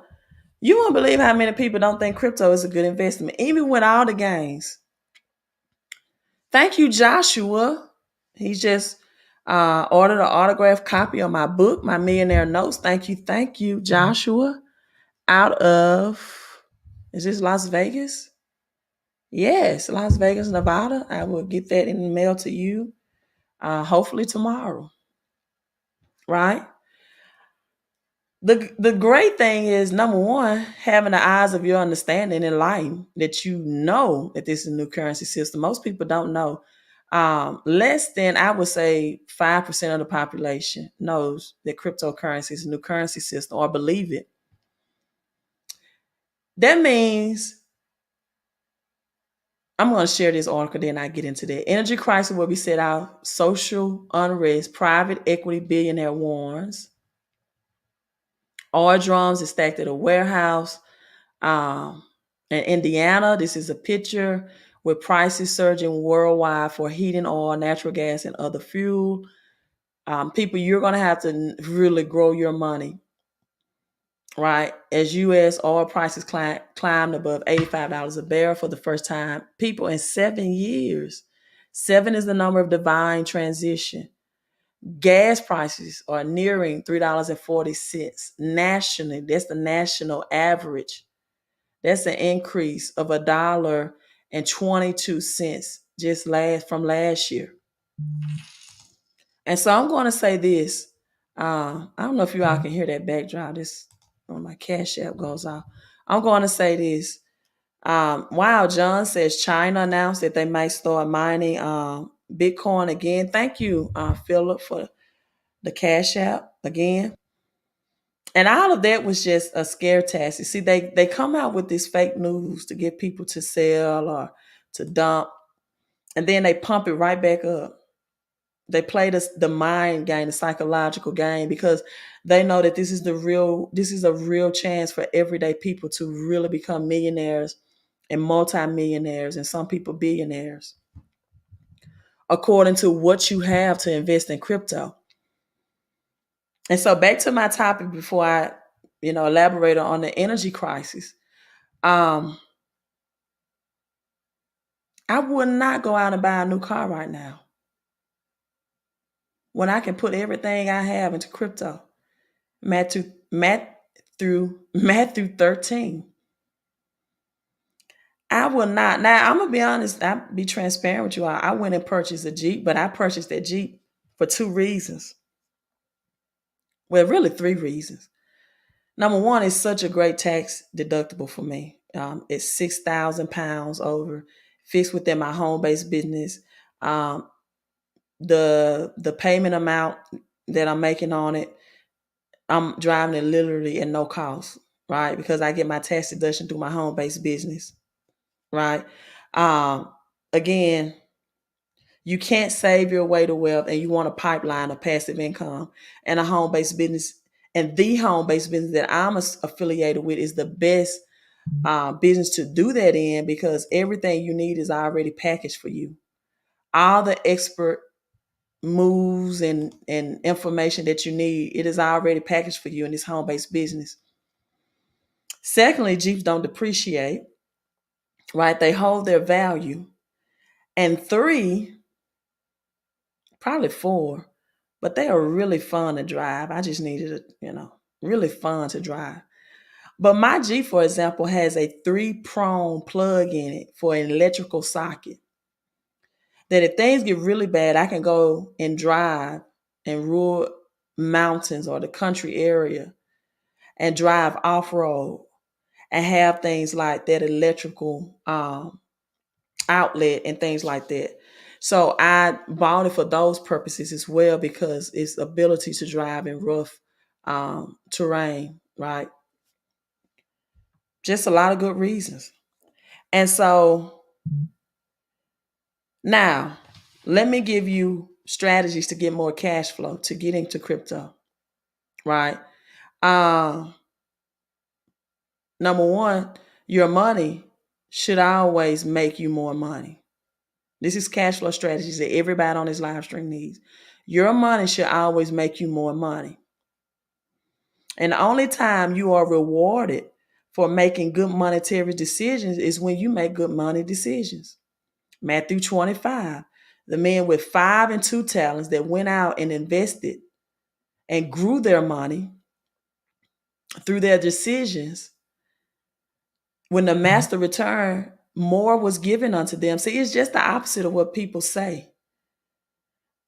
Speaker 1: You won't believe how many people don't think crypto is a good investment, even with all the gains. Thank you, Joshua. He just ordered an autographed copy of my book, My Millionaire Notes. Thank you, Joshua. Out of, is this Las Vegas? Yes, Las Vegas, Nevada. I will get that in the mail to you, hopefully tomorrow. Right? The great thing is, number one, having the eyes of your understanding enlightened, that you know that this is a new currency system. Most people don't know. Less than, I would say, 5% of the population knows that cryptocurrency is a new currency system or believe it. That means, I'm going to share this article, then I get into that. Energy crisis will be set out, social unrest, private equity billionaire warns. Oil drums is stacked at a warehouse. In Indiana, this is a picture with prices surging worldwide for heating oil, natural gas, and other fuel. People, you're going to have to really grow your money, right? As U.S. oil prices climbed above $85 a barrel for the first time, people, in 7 years. 7 is the number of divine transition. Gas prices are nearing $3.40 nationally. That's the national average. That's an increase of $1.22 just from last year. And so I'm going to say this. I don't know if you all can hear that backdrop. This, when my Cash App goes off. I'm going to say this. Wow, John says China announced that they might start mining Bitcoin again. Thank you, Philip, for the Cash App again. And all of that was just a scare tactic. See, they come out with this fake news to get people to sell or to dump, and then they pump it right back up. They play the mind game, the psychological game, because they know that this is a real chance for everyday people to really become millionaires and multimillionaires, and some people billionaires, according to what you have to invest in crypto. And so back to my topic before I, elaborate on the energy crisis. I would not go out and buy a new car right now when I can put everything I have into crypto. Matthew 13. I will not. Now, I'm gonna be honest. I'll be transparent with you all. I went and purchased a Jeep, but I purchased that Jeep for 2 reasons. Well, really 3 reasons. Number one, it's such a great tax deductible for me. It's 6,000 pounds over, fixed within my home based business. Um, the payment amount that I'm making on it, I'm driving it literally at no cost, right? Because I get my tax deduction through my home based business, right? Um, Again, you can't save your way to wealth, and you want a pipeline of passive income and a home based business. And the home based business that I'm affiliated with is the best business to do that in, because everything you need is already packaged for you. All the expert moves and information that you need, it is already packaged for you in this home-based business. Secondly, Jeeps don't depreciate, right? They hold their value. And 3, probably 4, but they are really fun to drive. I just needed really fun to drive. But my Jeep, for example, has a 3-prong plug in it for an electrical socket, that if things get really bad, I can go and drive in rural mountains or the country area and drive off-road and have things like that electrical outlet and things like that. So I bought it for those purposes as well, because its ability to drive in rough terrain, right? Just a lot of good reasons. And so now let me give you strategies to get more cash flow, to get into crypto, right? Number one, your money should always make you more money. This is cash flow strategies that everybody on this live stream needs. Your money should always make you more money. And the only time you are rewarded for making good monetary decisions is when you make good money decisions. Matthew 25, the men with 5 and 2 talents that went out and invested and grew their money through their decisions. When the master returned, more was given unto them. See, it's just the opposite of what people say.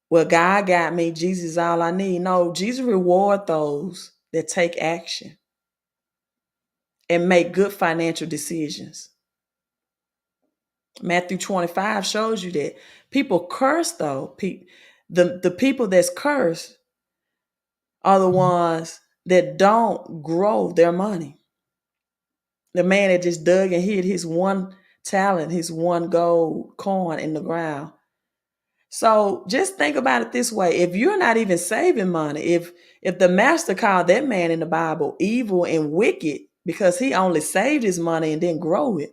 Speaker 1: Well, God got me. Jesus is all I need. No, Jesus reward those that take action and make good financial decisions. Matthew 25 shows you that. People curse, though. The people that's cursed are the ones that don't grow their money. The man that just dug and hid his one talent, his one gold coin in the ground. So just think about it this way. If you're not even saving money, if the master called that man in the Bible evil and wicked because he only saved his money and didn't grow it,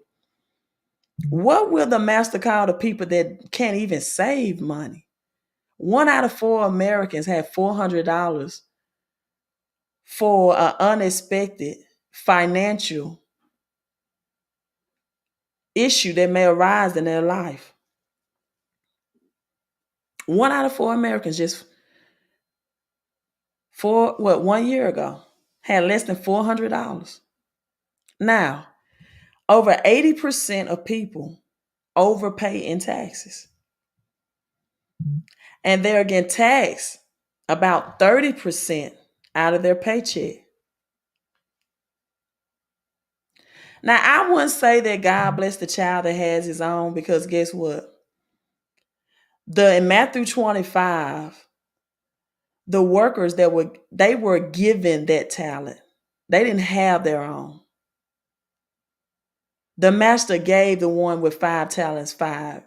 Speaker 1: what will the master call the people that can't even save money? 1 out of 4 Americans have $400 for an unexpected financial issue that may arise in their life. 1 out of 4 Americans just 1 year ago had less than $400. Now, over 80% of people overpay in taxes. And they're getting taxed about 30% out of their paycheck. Now, I wouldn't say that God bless the child that has his own, because guess what? In Matthew 25, the workers they were given that talent. They didn't have their own. The master gave the one with 5 talents 5,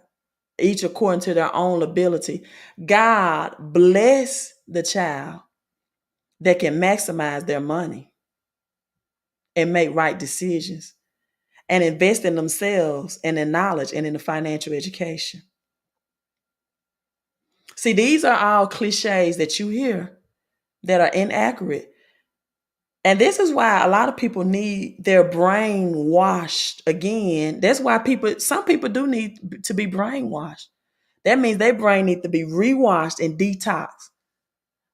Speaker 1: each according to their own ability. God bless the child that can maximize their money and make right decisions and invest in themselves and in knowledge and in the financial education. See, these are all cliches that you hear that are inaccurate. And this is why a lot of people need their brain washed again. That's why some people do need to be brainwashed. That means their brain needs to be rewashed and detoxed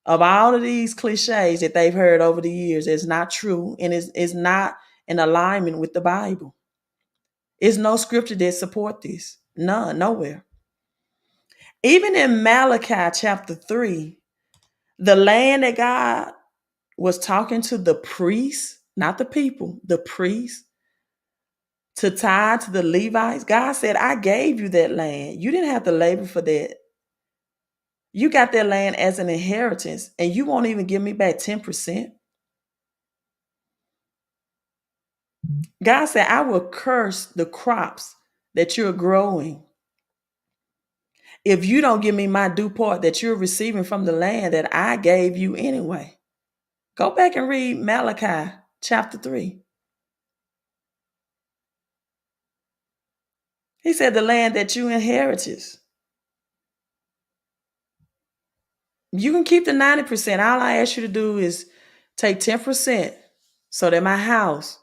Speaker 1: of all of these cliches that they've heard over the years. It's not true and is not in alignment with the Bible. There's no scripture that support this. None, nowhere. Even in Malachi chapter 3, the land that God was talking to the priests, not the people, the priests, to tithe to the Levites. God said, I gave you that land. You didn't have to labor for that. You got that land as an inheritance, and you won't even give me back 10%. God said, I will curse the crops that you're growing if you don't give me my due part that you're receiving from the land that I gave you anyway. Go back and read Malachi chapter 3. He said the land that you inherited. You can keep the 90%. All I ask you to do is take 10% so that my house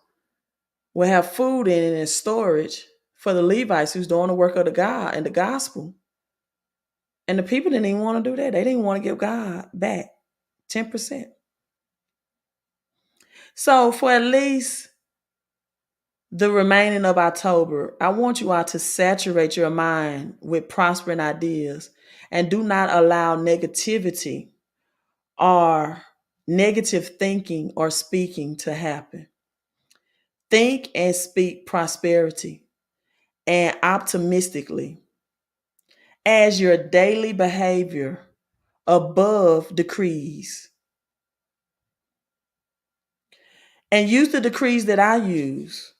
Speaker 1: will have food in it and storage for the Levites who's doing the work of the God and the gospel. And the people didn't even want to do that. They didn't want to give God back 10%. So for at least the remaining of October, I want you all to saturate your mind with prospering ideas and do not allow negativity or negative thinking or speaking to happen. Think and speak prosperity and optimistically as your daily behavior above decrees. And use the decrees that I use.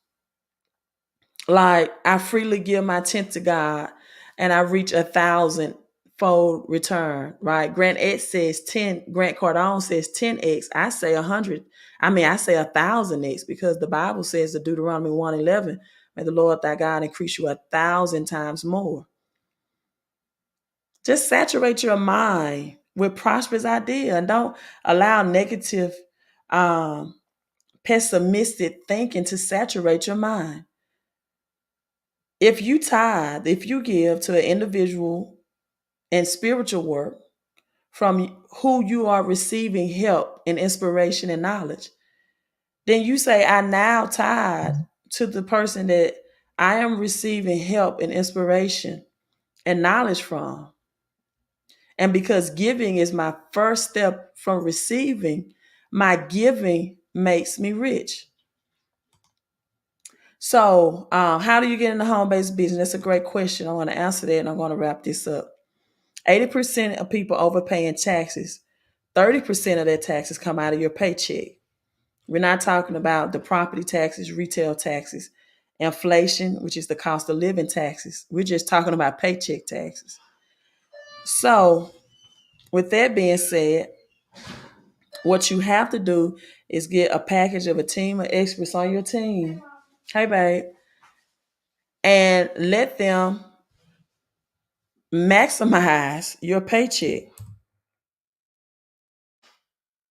Speaker 1: Like, I freely give my 10th to God and I reach 1,000-fold return, right? Grant X says 10, Grant Cardone says 10x. I say 100. I say 1,000x, because the Bible says in Deuteronomy 1:11, may the Lord thy God increase you 1,000 times more. Just saturate your mind with prosperous idea and don't allow negative, um, pessimistic thinking to saturate your mind. If you tithe, if you give to an individual in spiritual work from who you are receiving help and inspiration and knowledge, then you say, I now tithe to the person that I am receiving help and inspiration and knowledge from. And because giving is my first step from receiving, my giving makes me rich. So, how do you get in the home based business? That's a great question. I want to answer that and I'm going to wrap this up. 80% of people overpaying taxes, 30% of their taxes come out of your paycheck. We're not talking about the property taxes, retail taxes, inflation, which is the cost of living taxes. We're just talking about paycheck taxes. So, with that being said, what you have to do is get a package of a team of experts on your team. Hey, babe. And let them maximize your paycheck.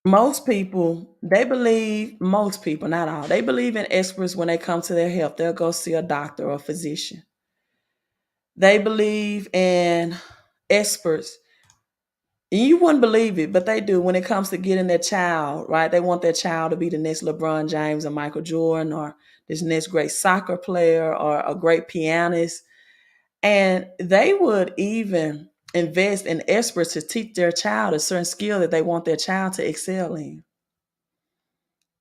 Speaker 1: Most people, not all, they believe in experts when they come to their health. They'll go see a doctor or a physician. They believe in experts. And you wouldn't believe it, but they do when it comes to getting their child, right? They want their child to be the next LeBron James or Michael Jordan or this next great soccer player or a great pianist. And they would even invest in experts to teach their child a certain skill that they want their child to excel in.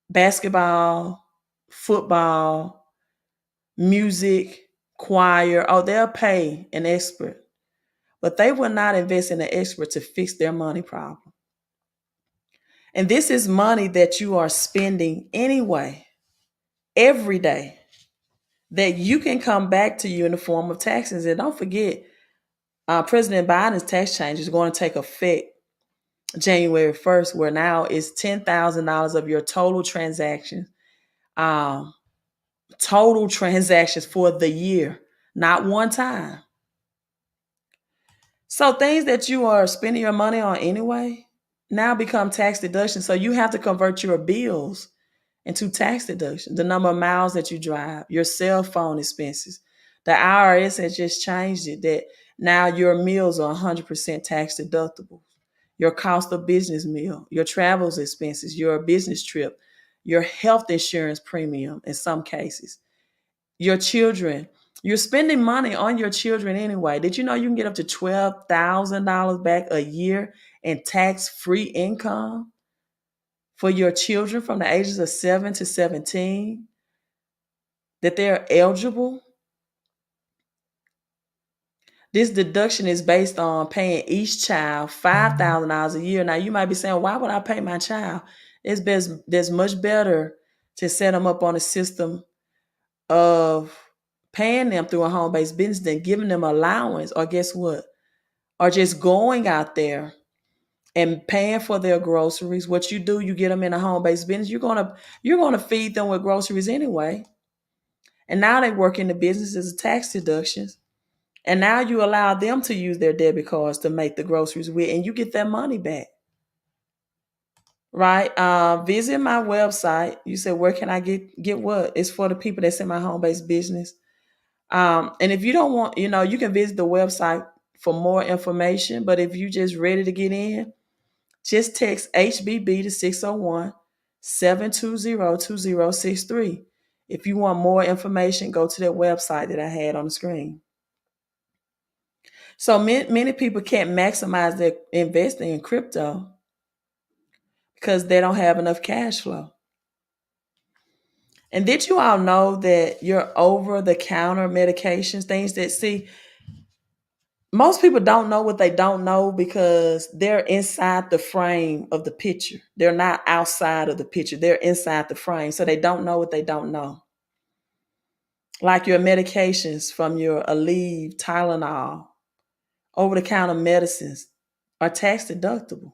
Speaker 1: Basketball, football, music, choir. Oh, they'll pay an expert, but they will not invest in an expert to fix their money problem. And this is money that you are spending anyway, every day, that you can come back to you in the form of taxes. And don't forget, President Biden's tax change is going to take effect January 1st, where now it's $10,000 of your um, total transactions for the year, not one time. So things that you are spending your money on anyway now become tax deductions. So you have to convert your bills into tax deduction. The number of miles that you drive, your cell phone expenses. The IRS has just changed it that now your meals are 100% tax deductible. Your cost of business meal, your travels expenses, your business trip, your health insurance premium in some cases, your children. You're spending money on your children anyway. Did you know you can get up to $12,000 back a year in tax-free income for your children from the ages of 7 to 17 that they're eligible? This deduction is based on paying each child $5,000 a year. Now, you might be saying, why would I pay my child? It's best, there's much better to set them up on a system of paying them through a home-based business than giving them allowance, or guess what? Or just going out there and paying for their groceries. What you do, you get them in a home-based business, you're gonna feed them with groceries anyway. And now they work in the business as a tax deductions. And now you allow them to use their debit cards to make the groceries with, and you get that money back. Right? Visit my website. You said, where can I get what? It's for the people that's in my home-based business. And if you don't want, you can visit the website for more information. But if you just ready to get in, just text HBB to 601-720-2063. If you want more information, go to that website that I had on the screen. So many people can't maximize their investing in crypto because they don't have enough cash flow. And did you all know that your over-the-counter medications, things that, see, most people don't know what they don't know because they're inside the frame of the picture. They're not outside of the picture. They're inside the frame. So they don't know what they don't know. Like your medications from your Aleve, Tylenol, over-the-counter medicines are tax deductible.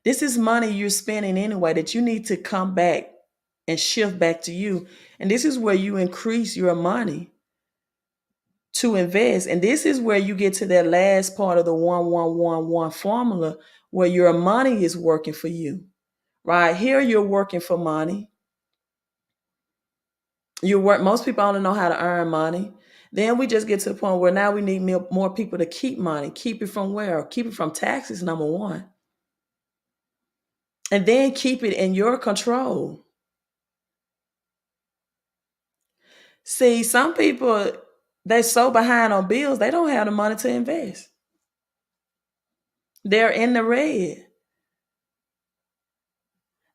Speaker 1: This is money you're spending anyway that you need to come back and shift back to you. And this is where you increase your money to invest. And this is where you get to that last part of the 1111 formula, where your money is working for you. Right here, you're working for money. You work. Most people only know how to earn money. Then we just get to the point where now we need more people to keep money. Keep it from where? Keep it from taxes, number one. And then keep it in your control. See, some people, they're so behind on bills, they don't have the money to invest. They're in the red.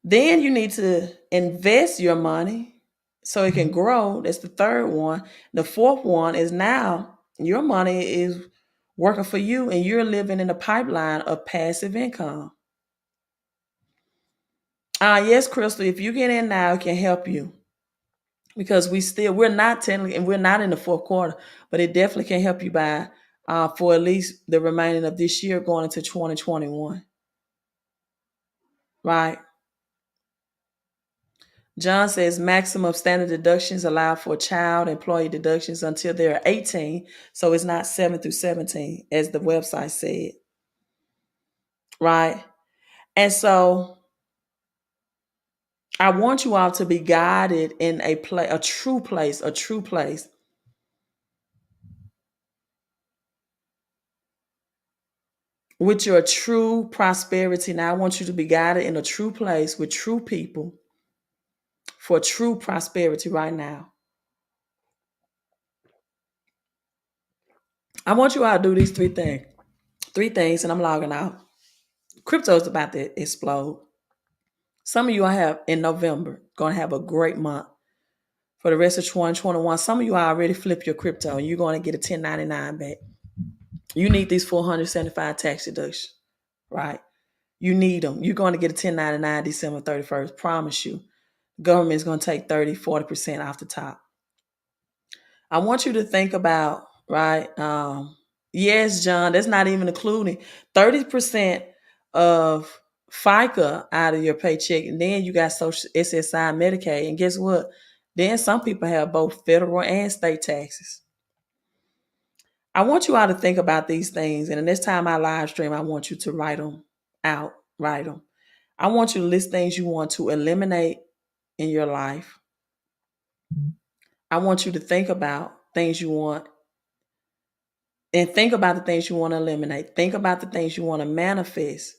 Speaker 1: Then you need to invest your money so it can grow. That's the third one. The fourth one is now your money is working for you and you're living in a pipeline of passive income. Yes, Crystal, if you get in now, it can help you because we're not technically, and we're not in the fourth quarter, but it definitely can help you by for at least the remaining of this year going into 2021. Right? John says maximum standard deductions allow for child employee deductions until they're 18. So it's not 7 through 17, as the website said. Right? And so I want you all to be guided in a true place with your true prosperity. Now I want you to be guided in a true place with true people for true prosperity right now. I want you all to do these three things. Three things, and I'm logging out. Crypto is about to explode. Some of you I have in November going to have a great month. For the rest of 2021, some of you already flip your crypto and you're going to get a 1099 back. You need these 475 tax deductions, right? You need them. You're going to get a 1099 December 31st. Promise you. Government is going to take 30-40% off the top. I want you to think about, right? Yes, John, that's not even including 30% of FICA out of your paycheck. And then you got Social SSI, Medicaid. And guess what? Then some people have both federal and state taxes. I want you all to think about these things. And the next time I live stream, I want you to write them out. Write them. I want you to list things you want to eliminate in your life. I want you to think about things you want and think about the things you want to eliminate. Think about the things you want to manifest.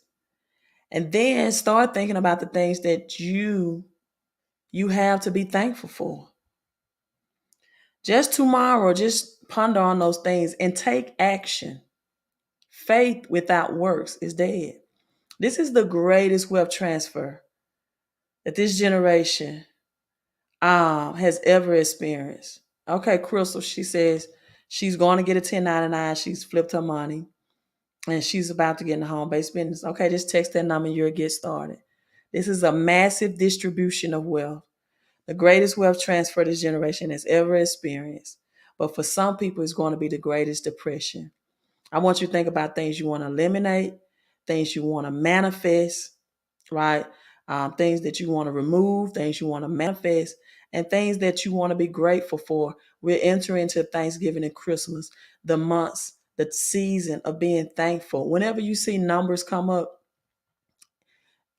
Speaker 1: And then start thinking about the things that you have to be thankful for. Just tomorrow, just ponder on those things and take action. Faith without works is dead. This is the greatest wealth transfer that this generation has ever experienced. Okay, Crystal, she says she's going to get a 1099. She's flipped her money and she's about to get in the home-based business. Okay, just text that number and you'll get started. This is a massive distribution of wealth. The greatest wealth transfer this generation has ever experienced. But for some people, it's going to be the greatest depression. I want you to think about things you want to eliminate, things you want to manifest, right? Things that you want to remove, things you want to manifest, and things that you want to be grateful for. We're entering into Thanksgiving and Christmas, the months, the season of being thankful. Whenever you see numbers come up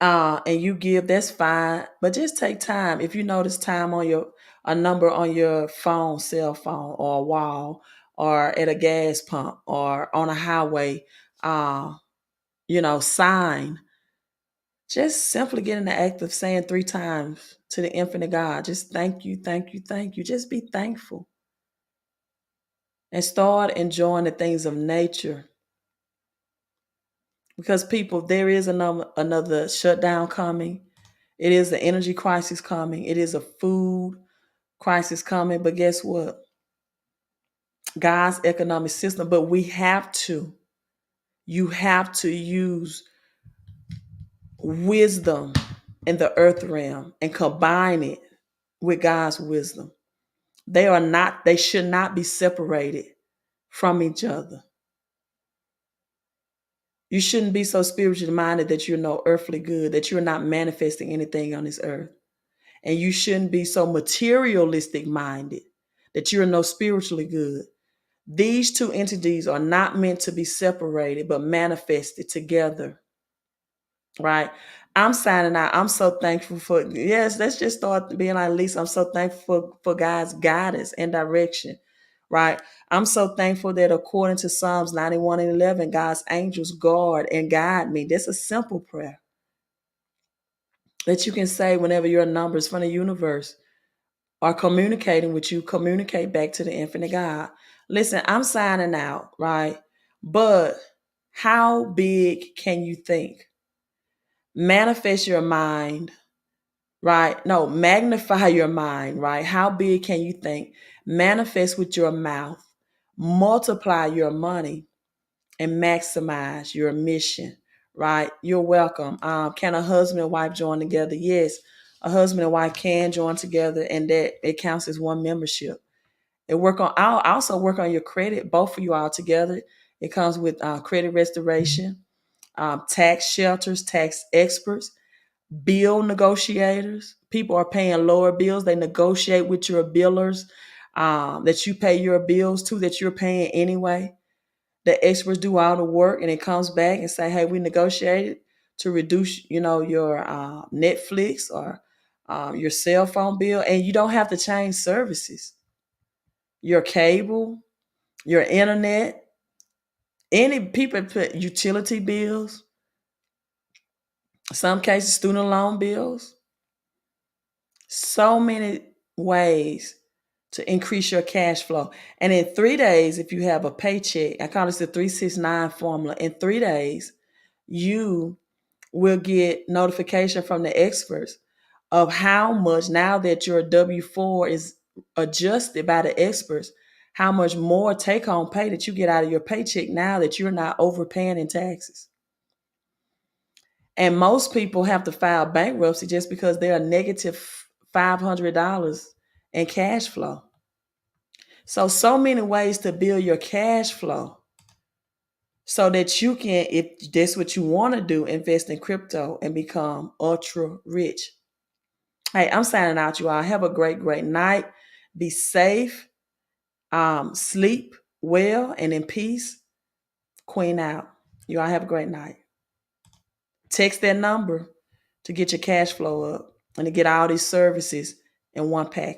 Speaker 1: and you give, that's fine. But just take time. If you notice time on a number on your phone, cell phone, or a wall, or at a gas pump, or on a highway, sign. Just simply get in the act of saying 3 times to the infinite God, just thank you, thank you, thank you. Just be thankful. And start enjoying the things of nature. Because people, there is another shutdown coming. It is an energy crisis coming. It is a food crisis coming. But guess what? God's economic system. But you have to use wisdom in the earth realm and combine it with God's wisdom. They should not be separated from each other. You shouldn't be so spiritually minded that you're no earthly good, that you're not manifesting anything on this earth. And you shouldn't be so materialistic minded that you're no spiritually good, These two entities are not meant to be separated, but manifested together, right? I'm signing out. I'm so thankful for, yes, let's just start being like Lisa. I'm so thankful for God's guidance and direction, right? I'm so thankful that according to Psalms 91:11, God's angels guard and guide me. That's a simple prayer that you can say whenever your numbers from the universe are communicating with you, communicate back to the infinite God. Listen, I'm signing out, right? But how big can you think? Manifest your mind, right? No, magnify your mind, right? How big can you think? Manifest with your mouth, multiply your money, and maximize your mission, right? You're welcome. Can a husband and wife join together? Yes, a husband and wife can join together, and that it counts as one membership. I'll also work on your credit, both of you all together. It comes with credit restoration, tax shelters, tax experts, bill negotiators. People are paying lower bills. They negotiate with your billers that you pay your bills to, that you're paying anyway. The experts do all the work, and it comes back and say, hey, we negotiated to reduce, your Netflix or your cell phone bill, and you don't have to change services. Your cable, your internet, any people put utility bills, some cases student loan bills. So many ways to increase your cash flow. And in 3 days, if you have a paycheck, I call this the 369 formula. In 3 days, you will get notification from the experts of how much, now that your W-4 is adjusted by the experts, how much more take-home pay that you get out of your paycheck now that you're not overpaying in taxes. And most people have to file bankruptcy just because they're a negative $500 in cash flow. So many ways to build your cash flow so that you can, if that's what you want to do, invest in crypto and become ultra rich. Hey, I'm signing out, you all. Have a great, great night. Be safe. Sleep well and in peace. Queen out. You all have a great night. Text that number to get your cash flow up and to get all these services in one package.